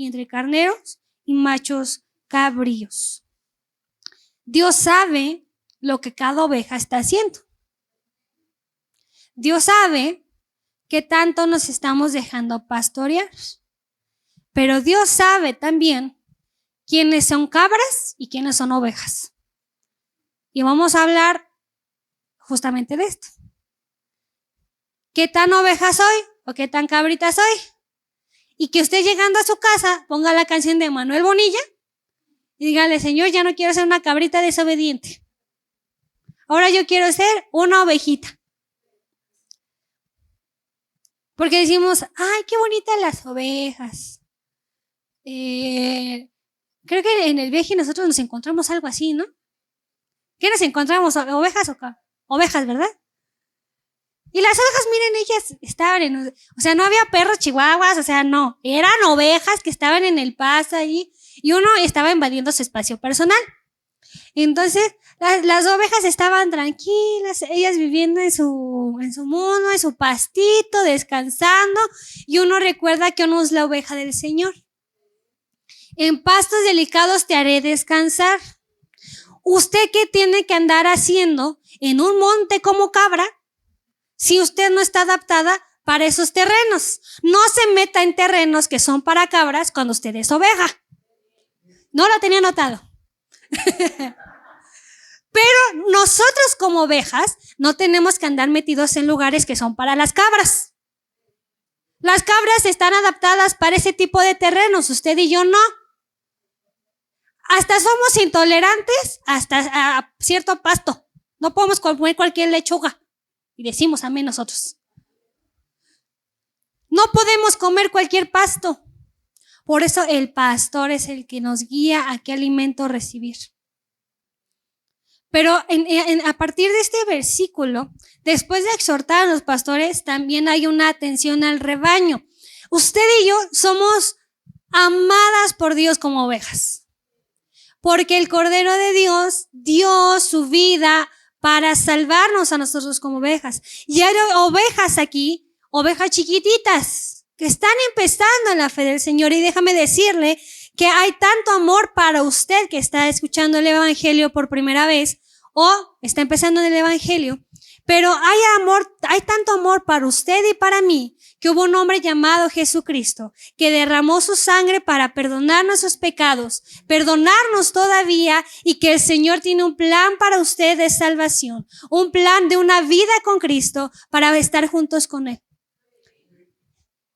entre carneros y machos cabríos. Dios sabe lo que cada oveja está haciendo. Dios sabe qué tanto nos estamos dejando pastorear. Pero Dios sabe también quiénes son cabras y quiénes son ovejas. Y vamos a hablar justamente de esto. ¿Qué tan oveja soy o qué tan cabrita soy? Y que usted llegando a su casa ponga la canción de Manuel Bonilla y dígale, Señor, ya no quiero ser una cabrita desobediente. Ahora yo quiero ser una ovejita. Porque decimos, ay, qué bonitas las ovejas. Creo que en el viaje nosotros nos encontramos algo así, ¿no? ¿Qué nos encontramos? ¿Ovejas o qué? Ovejas, ¿verdad? Y las ovejas, miren, ellas estaban o sea, no había perros chihuahuas, o sea, no. Eran ovejas que estaban en el pasto allí y uno estaba invadiendo su espacio personal. Entonces, las ovejas estaban tranquilas, ellas viviendo en su mundo, en su pastito, descansando, y uno recuerda que uno es la oveja del Señor. En pastos delicados te haré descansar. ¿Usted qué tiene que andar haciendo en un monte como cabra si usted no está adaptada para esos terrenos? No se meta en terrenos que son para cabras cuando usted es oveja. No lo tenía notado. Pero nosotros como ovejas no tenemos que andar metidos en lugares que son para las cabras. Las cabras están adaptadas para ese tipo de terrenos, usted y yo no. Hasta somos intolerantes hasta a cierto pasto. No podemos comer cualquier lechuga. Y decimos amén nosotros. No podemos comer cualquier pasto. Por eso el pastor es el que nos guía a qué alimento recibir. Pero a partir de este versículo, después de exhortar a los pastores, también hay una atención al rebaño. Usted y yo somos amadas por Dios como ovejas. Porque el Cordero de Dios dio su vida para salvarnos a nosotros como ovejas. Y hay ovejas aquí, ovejas chiquititas, que están empezando en la fe del Señor. Y déjame decirle que hay tanto amor para usted que está escuchando el Evangelio por primera vez o está empezando en el Evangelio, pero hay tanto amor para usted y para mí que hubo un hombre llamado Jesucristo que derramó su sangre para perdonar nuestros pecados, perdonarnos todavía, y que el Señor tiene un plan para usted de salvación, un plan de una vida con Cristo para estar juntos con Él.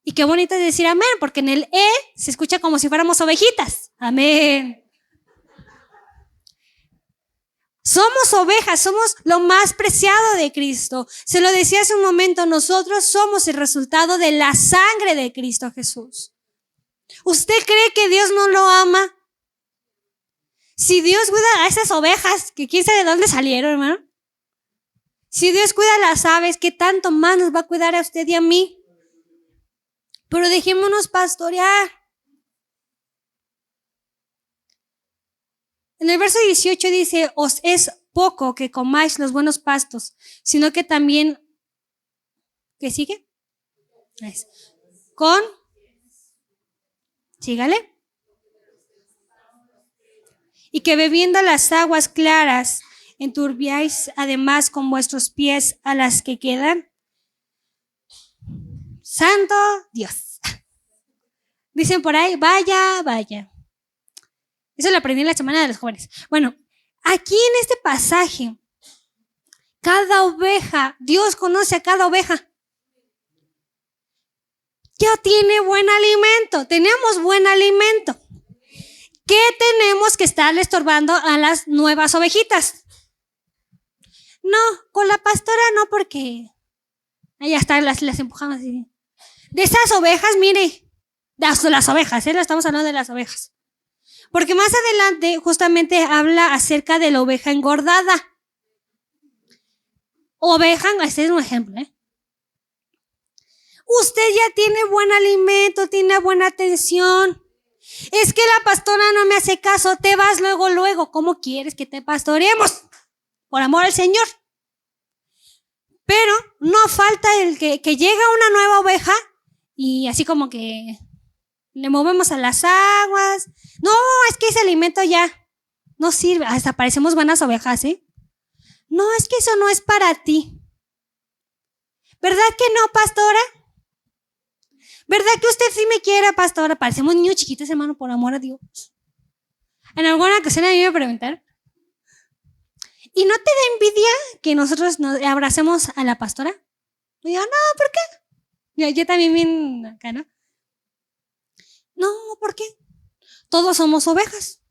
Y qué bonito es decir amén, porque en el se escucha como si fuéramos ovejitas. Amén. Somos ovejas, somos lo más preciado de Cristo. Se lo decía hace un momento, nosotros somos el resultado de la sangre de Cristo Jesús. ¿Usted cree que Dios no lo ama? Si Dios cuida a esas ovejas, que quién sabe de dónde salieron, hermano. Si Dios cuida a las aves, ¿qué tanto más nos va a cuidar a usted y a mí? Pero dejémonos pastorear. En el verso 18 dice, os es poco que comáis los buenos pastos, sino que también, ¿qué sigue? Sígale. Y que bebiendo las aguas claras, enturbiáis además con vuestros pies a las que quedan. Santo Dios. Dicen por ahí, vaya, vaya. Eso lo aprendí en la semana de los jóvenes. Bueno, aquí en este pasaje, cada oveja, Dios conoce a cada oveja. Ya tiene buen alimento, tenemos buen alimento. ¿Qué tenemos que estarle estorbando a las nuevas ovejitas? No, con la pastora no, porque allá están, las empujamos así. De esas ovejas, mire, las ovejas, lo estamos hablando de las ovejas. Porque más adelante justamente habla acerca de la oveja engordada. Oveja, este es un ejemplo, Usted ya tiene buen alimento, tiene buena atención. Es que la pastora no me hace caso, te vas luego. ¿Cómo quieres que te pastoreemos? Por amor al Señor. Pero no falta el que llega una nueva oveja y así como que le movemos a las aguas. No, es que ese alimento ya no sirve. Hasta parecemos buenas ovejas, No, es que eso no es para ti. ¿Verdad que no, pastora? ¿Verdad que usted sí me quiere, pastora? Parecemos niños chiquitos, hermano, por amor a Dios. En alguna ocasión a mí me preguntaron, ¿y no te da envidia que nosotros nos abracemos a la pastora? Y yo, no, ¿por qué? Yo también bien acá, ¿no? No, ¿por qué? Todos somos ovejas.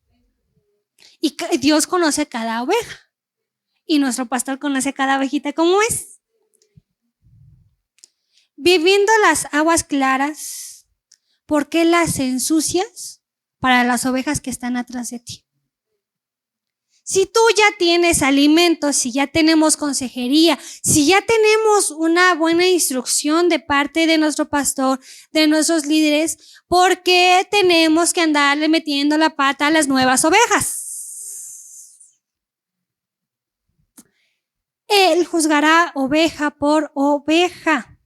Y Dios conoce cada oveja. Y nuestro pastor conoce cada ovejita como es. Viviendo las aguas claras, ¿por qué las ensucias? para las ovejas que están atrás de ti. Si tú ya tienes alimentos, si ya tenemos consejería, si ya tenemos una buena instrucción de parte de nuestro pastor, de nuestros líderes, ¿por qué tenemos que andarle metiendo la pata a las nuevas ovejas? Él juzgará oveja por oveja.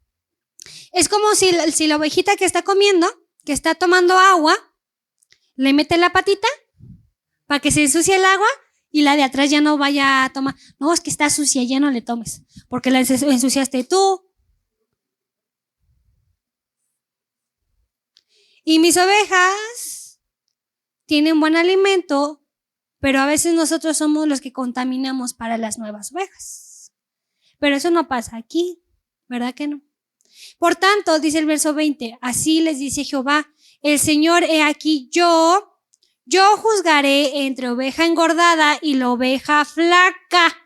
Es como si la ovejita que está comiendo, que está tomando agua, le mete la patita para que se ensucie el agua y la de atrás ya no vaya a tomar. No, es que está sucia, ya no le tomes, porque la ensuciaste tú. Y mis ovejas tienen buen alimento, pero a veces nosotros somos los que contaminamos para las nuevas ovejas. Pero eso no pasa aquí, ¿verdad que no? Por tanto, dice el verso 20, así les dice Jehová, el Señor, he aquí yo juzgaré entre oveja engordada y la oveja flaca,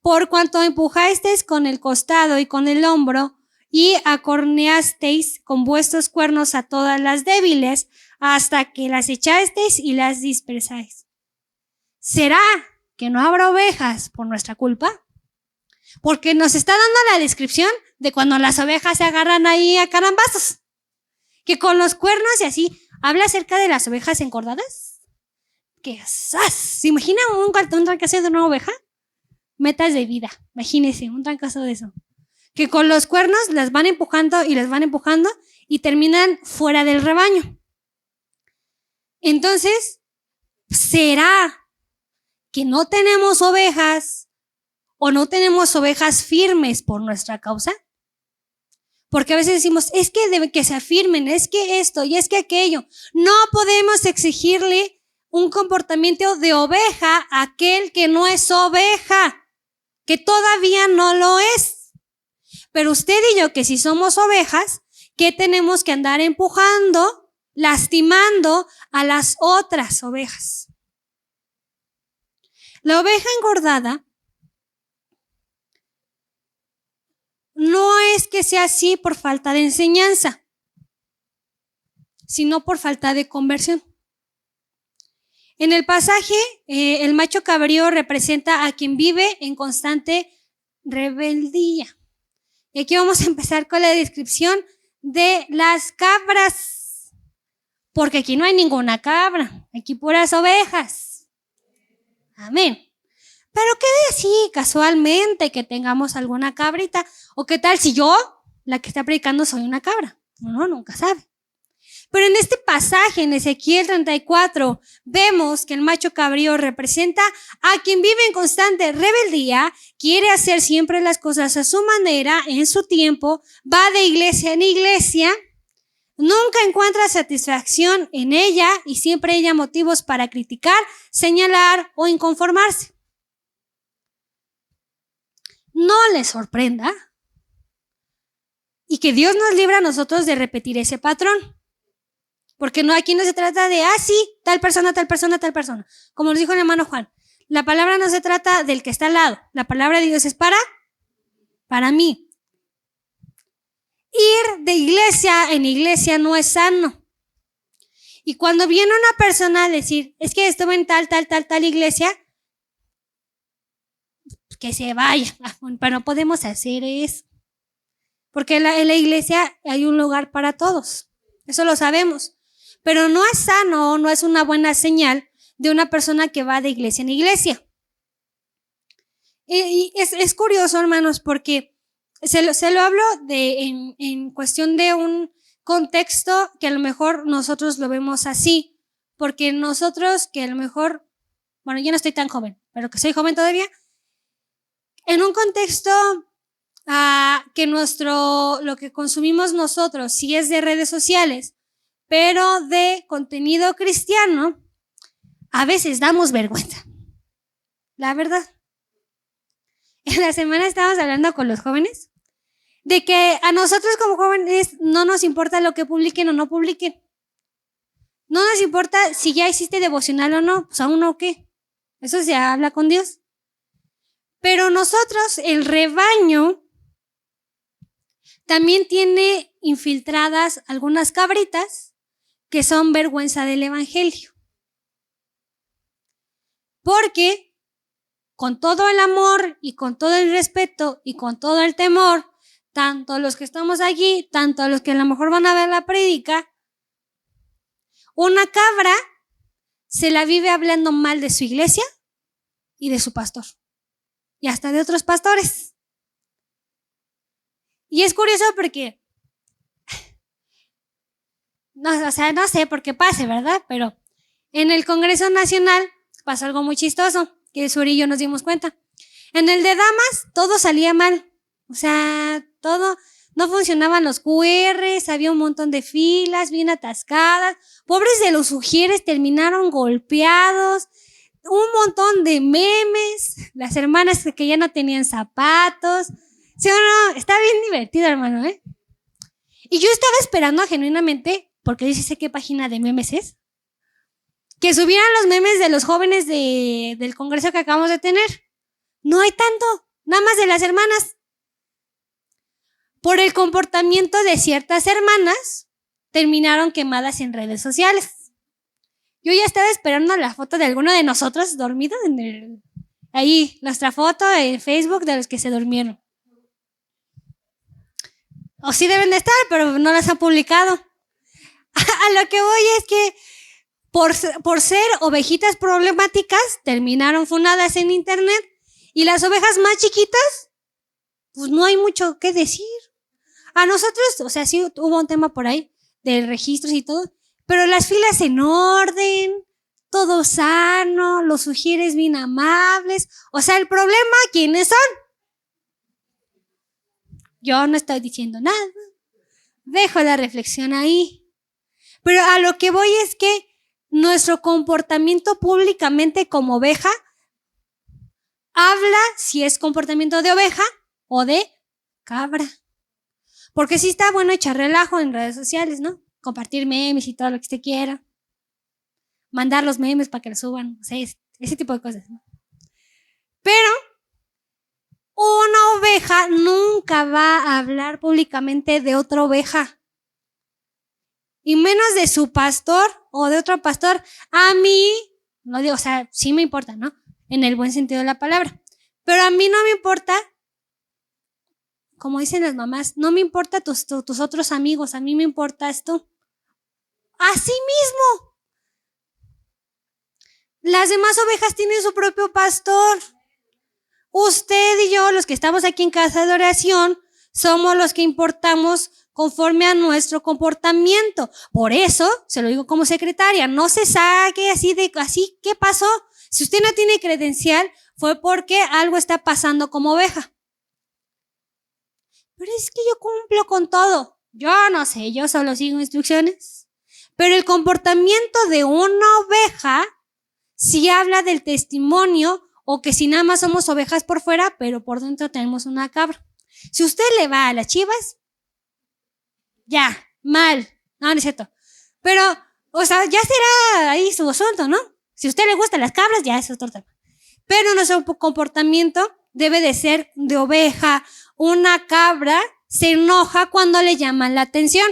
por cuanto empujasteis con el costado y con el hombro, y acorneasteis con vuestros cuernos a todas las débiles, hasta que las echasteis y las dispersáis. ¿Será que no habrá ovejas por nuestra culpa? Porque nos está dando la descripción de cuando las ovejas se agarran ahí a carambazos, que con los cuernos y así. ¿Habla acerca de las ovejas engordadas? ¿Qué ¡zas! ¿Se imagina un trancazo de una oveja? Metas de vida, imagínese un trancazo de eso. Que con los cuernos las van empujando y terminan fuera del rebaño. Entonces, ¿será que no tenemos ovejas o no tenemos ovejas firmes por nuestra causa? Porque a veces decimos, es que debe que se afirmen, es que esto y es que aquello. No podemos exigirle un comportamiento de oveja a aquel que no es oveja, que todavía no lo es. Pero usted y yo, que si somos ovejas, ¿qué tenemos que andar empujando, lastimando a las otras ovejas? La oveja engordada no es que sea así por falta de enseñanza, sino por falta de conversión. En el pasaje, el macho cabrío representa a quien vive en constante rebeldía. Y aquí vamos a empezar con la descripción de las cabras, porque aquí no hay ninguna cabra, aquí puras ovejas. Amén. Pero qué de así casualmente que tengamos alguna cabrita, o qué tal si yo, la que está predicando, soy una cabra. Uno nunca sabe. Pero en este pasaje, en Ezequiel 34, vemos que el macho cabrío representa a quien vive en constante rebeldía, quiere hacer siempre las cosas a su manera, en su tiempo, va de iglesia en iglesia, nunca encuentra satisfacción en ella y siempre haya motivos para criticar, señalar o inconformarse. No les sorprenda y que Dios nos libre a nosotros de repetir ese patrón. Porque no, aquí no se trata de, sí, tal persona. Como nos dijo el hermano Juan, la palabra no se trata del que está al lado. La palabra de Dios es para mí. Ir de iglesia en iglesia no es sano. Y cuando viene una persona a decir, es que estuve en tal iglesia, que se vaya. Pero no podemos hacer eso. Porque en la iglesia hay un lugar para todos. Eso lo sabemos. Pero no es sano, no es una buena señal de una persona que va de iglesia en iglesia. Y es curioso, hermanos, porque se lo hablo en cuestión de un contexto que a lo mejor nosotros lo vemos así. Porque nosotros que a lo mejor, bueno, yo no estoy tan joven, pero que soy joven todavía, en un contexto que lo que consumimos nosotros, si es de redes sociales, pero de contenido cristiano, a veces damos vergüenza. La verdad. En la semana estábamos hablando con los jóvenes de que a nosotros como jóvenes no nos importa lo que publiquen o no publiquen. No nos importa si ya hiciste devocional o no, pues aún no, ¿qué? Eso se habla con Dios. Pero nosotros, el rebaño, también tiene infiltradas algunas cabritas que son vergüenza del evangelio. Porque con todo el amor y con todo el respeto y con todo el temor, tanto los que estamos aquí, tanto los que a lo mejor van a ver la prédica, una cabra se la vive hablando mal de su iglesia y de su pastor. Y hasta de otros pastores. Y es curioso porque, no sé por qué pase, ¿verdad? Pero en el Congreso Nacional pasó algo muy chistoso, que Suri y yo nos dimos cuenta. En el de damas, todo salía mal. O sea, todo, no funcionaban los QRs, había un montón de filas bien atascadas. Pobres de los ujieres terminaron golpeados. Un montón de memes. Las hermanas que ya no tenían zapatos. ¿Sí o no? Está bien divertido, hermano, ¿eh? Y yo estaba esperando genuinamente, porque yo sí sé qué página de memes es, que subieran los memes de los jóvenes del congreso que acabamos de tener. No hay tanto, nada más de las hermanas. Por el comportamiento de ciertas hermanas, terminaron quemadas en redes sociales. Yo ya estaba esperando la foto de alguno de nosotros dormido ahí, nuestra foto en Facebook de los que se durmieron. O sí deben de estar, pero no las han publicado. A lo que voy es que por ser ovejitas problemáticas, terminaron funadas en internet, y las ovejas más chiquitas, pues no hay mucho que decir. A nosotros, o sea, sí hubo un tema por ahí de registros y todo, pero las filas en orden, todo sano, los sugieres bien amables. O sea, el problema, ¿quiénes son? Yo no estoy diciendo nada. Dejo la reflexión ahí. Pero a lo que voy es que nuestro comportamiento públicamente como oveja habla si es comportamiento de oveja o de cabra. Porque sí está bueno echar relajo en redes sociales, ¿no? Compartir memes y todo lo que usted quiera. Mandar los memes para que los suban. O sea, ese tipo de cosas, ¿no? Pero una oveja nunca va a hablar públicamente de otra oveja. Y menos de su pastor o de otro pastor. A mí, no digo, o sea, sí me importa, ¿no? En el buen sentido de la palabra. Pero a mí no me importa, como dicen las mamás, no me importa tus otros amigos, a mí me importas tú. Así mismo. Las demás ovejas tienen su propio pastor. Usted y yo, los que estamos aquí en casa de oración, somos los que importamos conforme a nuestro comportamiento. Por eso, se lo digo como secretaria, no se saque así, ¿qué pasó? Si usted no tiene credencial, fue porque algo está pasando como oveja. Pero es que yo cumplo con todo. Yo no sé, yo solo sigo instrucciones. Pero el comportamiento de una oveja sí habla del testimonio, o que si nada más somos ovejas por fuera, pero por dentro tenemos una cabra. Si usted le va a las Chivas, ya, mal. No es cierto. Pero, o sea, ya será ahí su asunto, ¿no? Si a usted le gustan las cabras, ya es otro tema. Pero nuestro comportamiento debe de ser de oveja. Una cabra se enoja cuando le llaman la atención.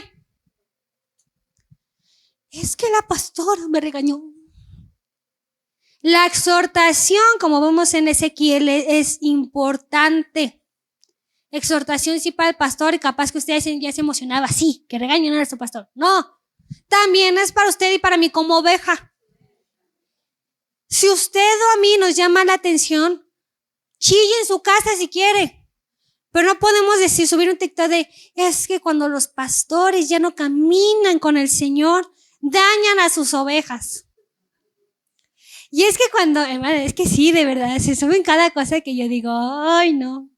Es que la pastora me regañó. La exhortación, como vemos en Ezequiel, es importante. Exhortación sí para el pastor, y capaz que usted ya se emocionaba, sí, que regañen a nuestro pastor. No, también es para usted y para mí como oveja. Si usted o a mí nos llama la atención, chille en su casa si quiere. Pero no podemos subir un TikTok de, es que cuando los pastores ya no caminan con el Señor, dañan a sus ovejas. Y es que es que sí, de verdad, se suben cada cosa que yo digo, ay no.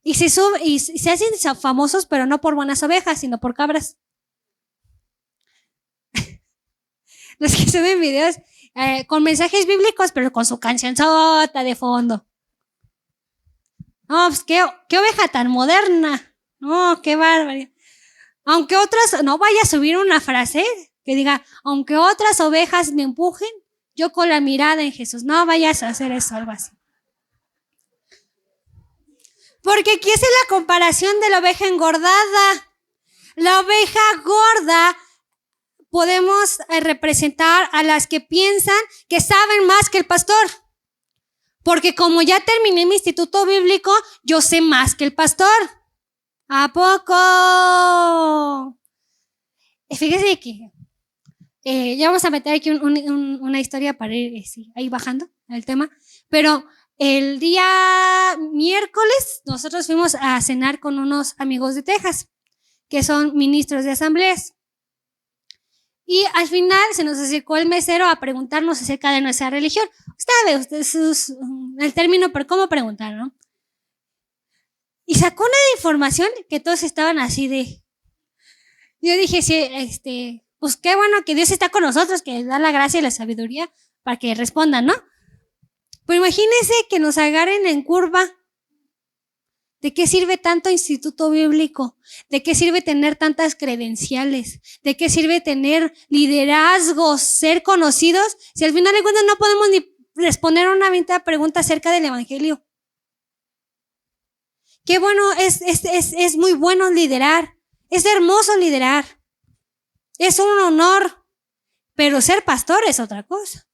Y se hacen famosos, pero no por buenas ovejas, sino por cabras. Los que suben videos con mensajes bíblicos, pero con su cancionzota de fondo. No, pues qué oveja tan moderna. No, qué bárbaro. Aunque otras, no vaya a subir una frase que diga, aunque otras ovejas me empujen, yo con la mirada en Jesús. No vayas a hacer eso, algo así. Porque aquí es la comparación de la oveja engordada. La oveja gorda, podemos representar a las que piensan que saben más que el pastor. Porque como ya terminé mi instituto bíblico, yo sé más que el pastor. ¿A poco? Fíjese que ya vamos a meter aquí una historia para ir ahí bajando el tema. Pero el día miércoles nosotros fuimos a cenar con unos amigos de Texas, que son ministros de asambleas. Y al final se nos acercó el mesero a preguntarnos acerca de nuestra religión. Usted el término por cómo preguntar, ¿no? Y sacó una información que todos estaban así de... Yo dije, sí, pues qué bueno que Dios está con nosotros, que da la gracia y la sabiduría para que respondan, ¿no? Pero imagínense que nos agarren en curva. ¿De qué sirve tanto instituto bíblico? ¿De qué sirve tener tantas credenciales? ¿De qué sirve tener liderazgos, ser conocidos, si al final de cuentas no podemos ni responder una pregunta acerca del evangelio? Qué bueno, es muy bueno liderar. Es hermoso liderar. Es un honor. Pero ser pastor es otra cosa.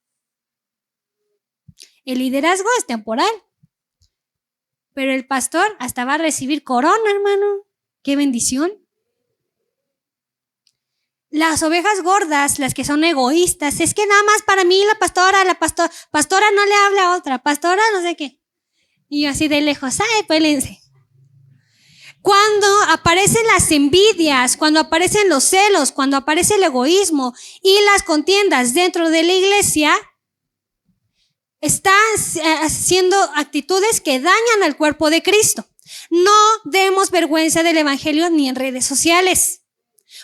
El liderazgo es temporal. Pero el pastor hasta va a recibir corona, hermano. ¡Qué bendición! Las ovejas gordas, las que son egoístas, es que nada más para mí la pastora no le habla a otra, pastora no sé qué. Y yo así de lejos, ¡ay, pélense! Cuando aparecen las envidias, cuando aparecen los celos, cuando aparece el egoísmo y las contiendas dentro de la iglesia, están haciendo actitudes que dañan al cuerpo de Cristo. No demos vergüenza del evangelio ni en redes sociales.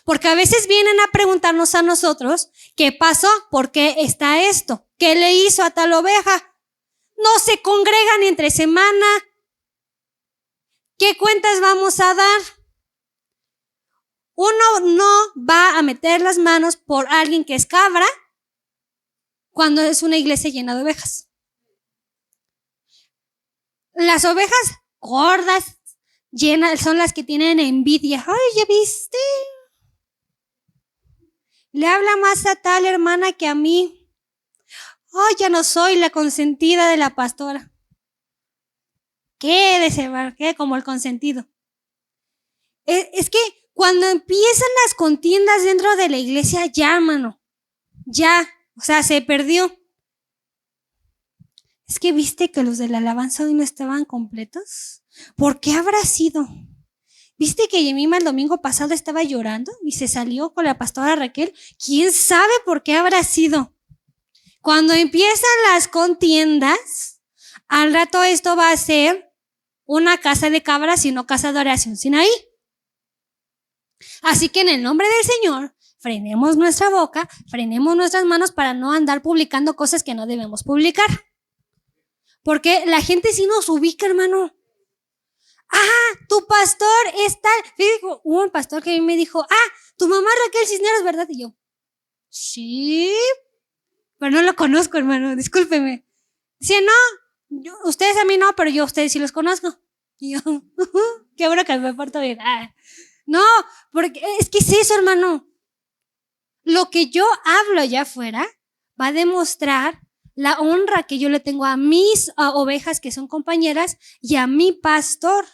Porque a veces vienen a preguntarnos a nosotros, ¿qué pasó? ¿Por qué está esto? ¿Qué le hizo a tal oveja? No se congregan entre semana. ¿Qué cuentas vamos a dar? Uno no va a meter las manos por alguien que es cabra cuando es una iglesia llena de ovejas. Las ovejas gordas, llenas, son las que tienen envidia. Ay, ¿ya viste? Le habla más a tal hermana que a mí. Ay, ya no soy la consentida de la pastora. Qué como el consentido. Es que cuando empiezan las contiendas dentro de la iglesia, ya, hermano, ya, o sea, se perdió. Es que viste que los de la alabanza hoy no estaban completos. ¿Por qué habrá sido? ¿Viste que Yemima el domingo pasado estaba llorando y se salió con la pastora Raquel? ¿Quién sabe por qué habrá sido? Cuando empiezan las contiendas, al rato esto va a ser una casa de cabras y no casa de oración sin ahí. Así que en el nombre del Señor, frenemos nuestra boca, frenemos nuestras manos para no andar publicando cosas que no debemos publicar. Porque la gente sí nos ubica, hermano. Tu pastor es tal. Hubo un pastor que a mí me dijo, tu mamá Raquel Cisneros, ¿verdad? Y yo, sí, pero no lo conozco, hermano, discúlpeme. Dice, no, ustedes a mí no, pero yo a ustedes sí los conozco. Y yo, qué bueno que me porto bien. No, porque es que es eso, hermano. Lo que yo hablo allá afuera va a demostrar la honra que yo le tengo a mis ovejas que son compañeras y a mi pastor.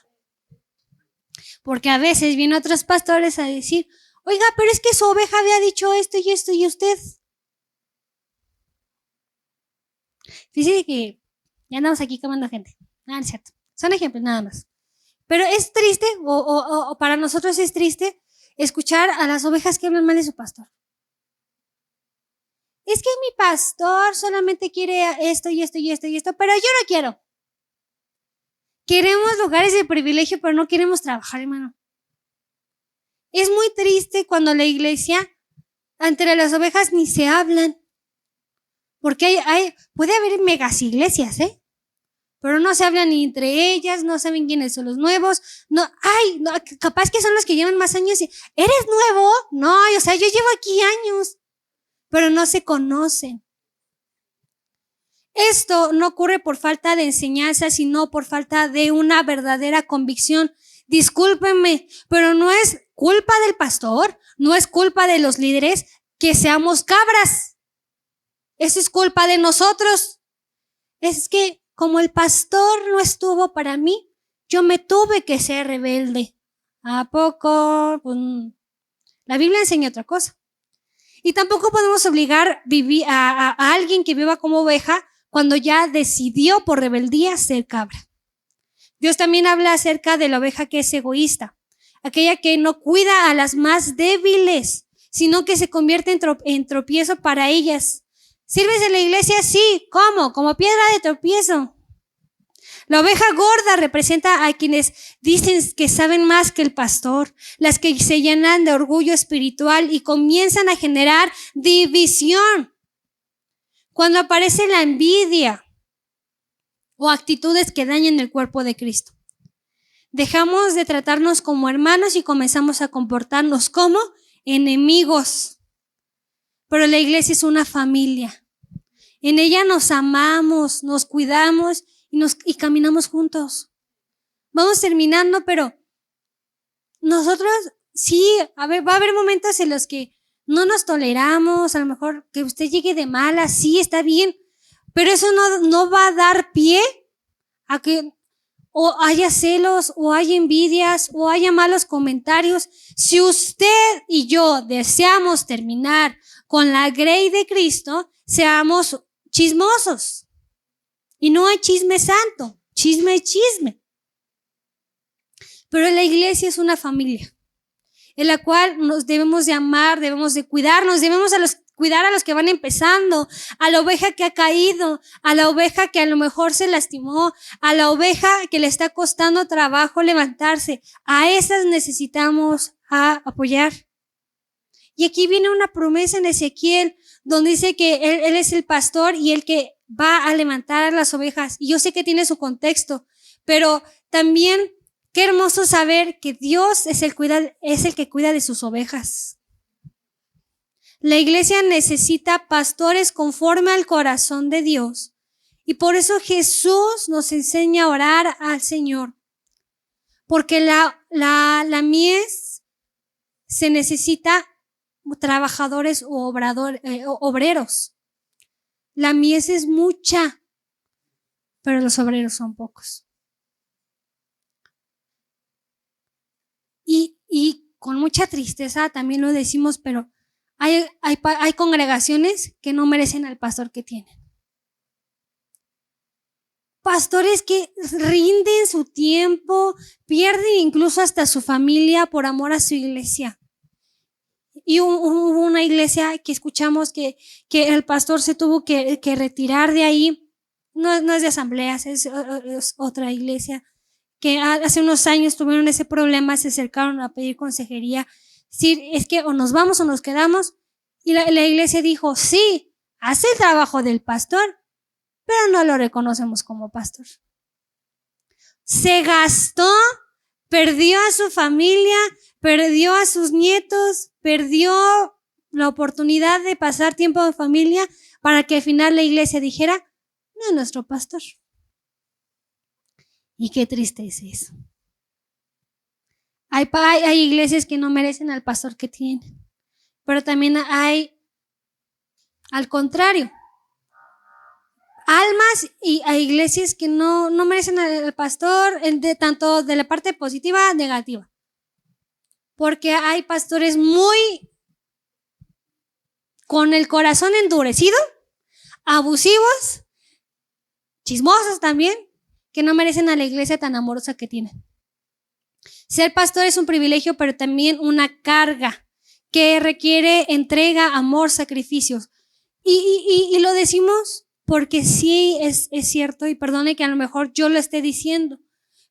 Porque a veces vienen otros pastores a decir, oiga, pero es que su oveja había dicho esto y usted. Fíjese que ya andamos aquí quemando gente. No es cierto. Son ejemplos nada más. Pero es triste, o para nosotros es triste, escuchar a las ovejas que hablan mal de su pastor. Es que mi pastor solamente quiere esto, pero yo no quiero. Queremos lugares de privilegio, pero no queremos trabajar, hermano. Es muy triste cuando la iglesia, entre las ovejas ni se hablan. Porque puede haber megas iglesias, pero no se hablan ni entre ellas, no saben quiénes son los nuevos. No, capaz que son los que llevan más años. ¿Eres nuevo? No, o sea, yo llevo aquí años. Pero no se conocen. Esto no ocurre por falta de enseñanza, sino por falta de una verdadera convicción. Discúlpenme, pero no es culpa del pastor, no es culpa de los líderes que seamos cabras. Eso es culpa de nosotros. Es que como el pastor no estuvo para mí, yo me tuve que ser rebelde. ¿A poco? Pues, la Biblia enseña otra cosa. Y tampoco podemos obligar a alguien que viva como oveja cuando ya decidió por rebeldía ser cabra. Dios también habla acerca de la oveja que es egoísta, aquella que no cuida a las más débiles, sino que se convierte en tropiezo para ellas. ¿Sirves en la iglesia? Sí. ¿Cómo? Como piedra de tropiezo. La oveja gorda representa a quienes dicen que saben más que el pastor, las que se llenan de orgullo espiritual y comienzan a generar división. Cuando aparece la envidia o actitudes que dañan el cuerpo de Cristo, dejamos de tratarnos como hermanos y comenzamos a comportarnos como enemigos. Pero la iglesia es una familia. En ella nos amamos, nos cuidamos y caminamos juntos. Vamos terminando, pero nosotros sí, va a haber momentos en los que no nos toleramos, a lo mejor que usted llegue de mala, sí, está bien, pero eso no va a dar pie a que o haya celos, o haya envidias, o haya malos comentarios. Si usted y yo deseamos terminar con la grey de Cristo, seamos chismosos. Y no hay chisme santo, chisme es chisme. Pero la iglesia es una familia en la cual nos debemos de amar, debemos de cuidarnos, debemos cuidar a los que van empezando, a la oveja que ha caído, a la oveja que a lo mejor se lastimó, a la oveja que le está costando trabajo levantarse. A esas necesitamos apoyar. Y aquí viene una promesa en Ezequiel, donde dice que él es el pastor y el que va a levantar a las ovejas. Y yo sé que tiene su contexto, pero también qué hermoso saber que Dios es el que cuida de sus ovejas. La iglesia necesita pastores conforme al corazón de Dios. Y por eso Jesús nos enseña a orar al Señor. Porque la mies se necesita trabajadores o obreros. La mies es mucha, pero los obreros son pocos. Y con mucha tristeza también lo decimos, pero hay congregaciones que no merecen al pastor que tienen. Pastores que rinden su tiempo, pierden incluso hasta su familia por amor a su iglesia. Y hubo una iglesia que escuchamos que el pastor se tuvo que retirar de ahí. No es de asambleas, es otra iglesia que hace unos años tuvieron ese problema, se acercaron a pedir consejería. Sí, es que o nos vamos o nos quedamos. Y la iglesia dijo, sí, hace el trabajo del pastor, pero no lo reconocemos como pastor. Se gastó, perdió a su familia, perdió a sus nietos, perdió la oportunidad de pasar tiempo en familia para que al final la iglesia dijera, no es nuestro pastor. Y qué triste es eso. Hay iglesias que no merecen al pastor que tienen, pero también hay, al contrario, almas y hay iglesias que no merecen al pastor, tanto de la parte positiva, negativa. Porque hay pastores muy con el corazón endurecido, abusivos, chismosos también, que no merecen a la iglesia tan amorosa que tienen. Ser pastor es un privilegio, pero también una carga que requiere entrega, amor, sacrificios. Y lo decimos porque sí es cierto, y perdone que a lo mejor yo lo esté diciendo,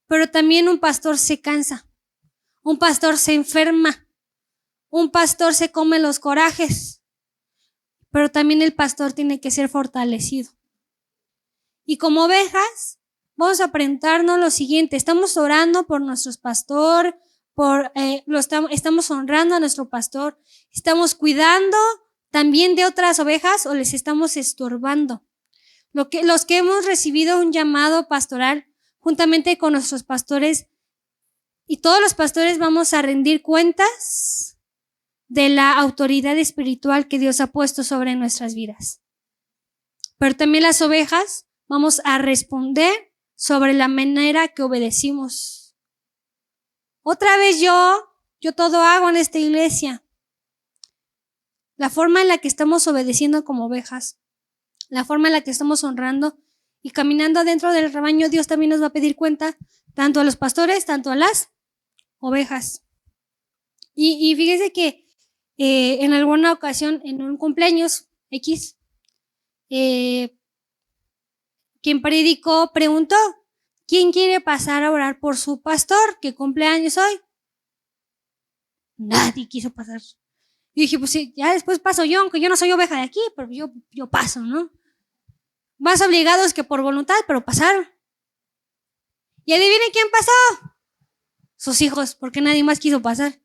pero también un pastor se cansa, un pastor se enferma, un pastor se come los corajes, pero también el pastor tiene que ser fortalecido. Y como ovejas, vamos a aprendernos lo siguiente: estamos orando por nuestro pastor, estamos honrando a nuestro pastor, estamos cuidando también de otras ovejas o les estamos estorbando. Los que hemos recibido un llamado pastoral, juntamente con nuestros pastores, y todos los pastores vamos a rendir cuentas de la autoridad espiritual que Dios ha puesto sobre nuestras vidas. Pero también las ovejas vamos a responder sobre la manera que obedecimos. Otra vez yo todo hago en esta iglesia. La forma en la que estamos obedeciendo como ovejas, la forma en la que estamos honrando y caminando dentro del rebaño, Dios también nos va a pedir cuenta, tanto a los pastores, tanto a las ovejas. Y fíjese que en alguna ocasión, en un cumpleaños X, quien predicó preguntó, ¿quién quiere pasar a orar por su pastor que cumple años hoy? Nadie quiso pasar. Y dije, pues sí, ya después paso yo, aunque yo no soy oveja de aquí, pero yo paso, ¿no? Más obligados que por voluntad, pero pasaron. Y adivinen quién pasó. Sus hijos, porque nadie más quiso pasar.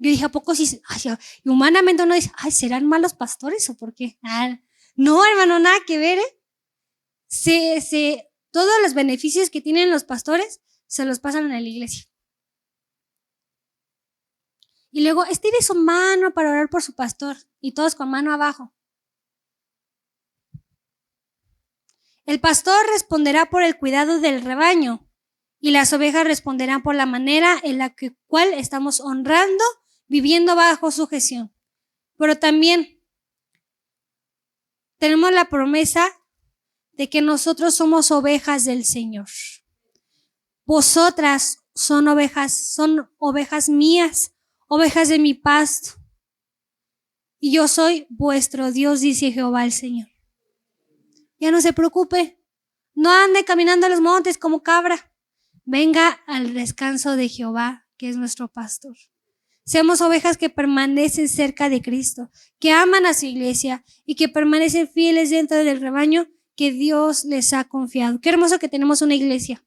Yo dije, ¿a poco sí? Ay, y humanamente uno dice, ay, ¿serán malos pastores o por qué? No, hermano, nada que ver, todos los beneficios que tienen los pastores se los pasan en la iglesia. Y luego, estire su mano para orar por su pastor. Y todos con mano abajo. El pastor responderá por el cuidado del rebaño. Y las ovejas responderán por la manera en la cual estamos honrando, viviendo bajo su gestión. Pero también tenemos la promesa de que nosotros somos ovejas del Señor. Vosotras son ovejas mías, ovejas de mi pasto. Y yo soy vuestro Dios, dice Jehová el Señor. Ya no se preocupe, no ande caminando a los montes como cabra. Venga al descanso de Jehová, que es nuestro pastor. Seamos ovejas que permanecen cerca de Cristo, que aman a su iglesia y que permanecen fieles dentro del rebaño que Dios les ha confiado. Qué hermoso que tenemos una iglesia.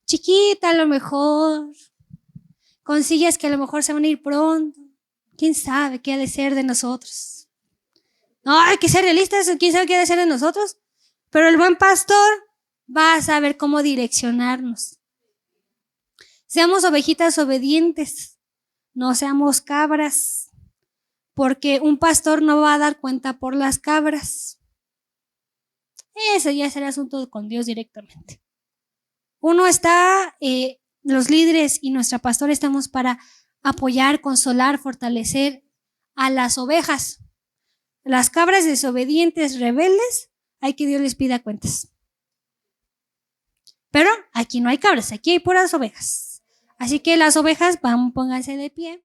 Chiquita a lo mejor, con sillas que a lo mejor se van a ir pronto. ¿Quién sabe qué ha de ser de nosotros? No, hay que ser realistas, ¿quién sabe qué ha de ser de nosotros? Pero el buen pastor va a saber cómo direccionarnos. Seamos ovejitas obedientes, no seamos cabras, porque un pastor no va a dar cuenta por las cabras. Ese ya será asunto con Dios directamente. Uno está, los líderes y nuestra pastora estamos para apoyar, consolar, fortalecer a las ovejas. Las cabras desobedientes, rebeldes, hay que Dios les pida cuentas. Pero aquí no hay cabras, aquí hay puras ovejas. Así que las ovejas, pónganse de pie.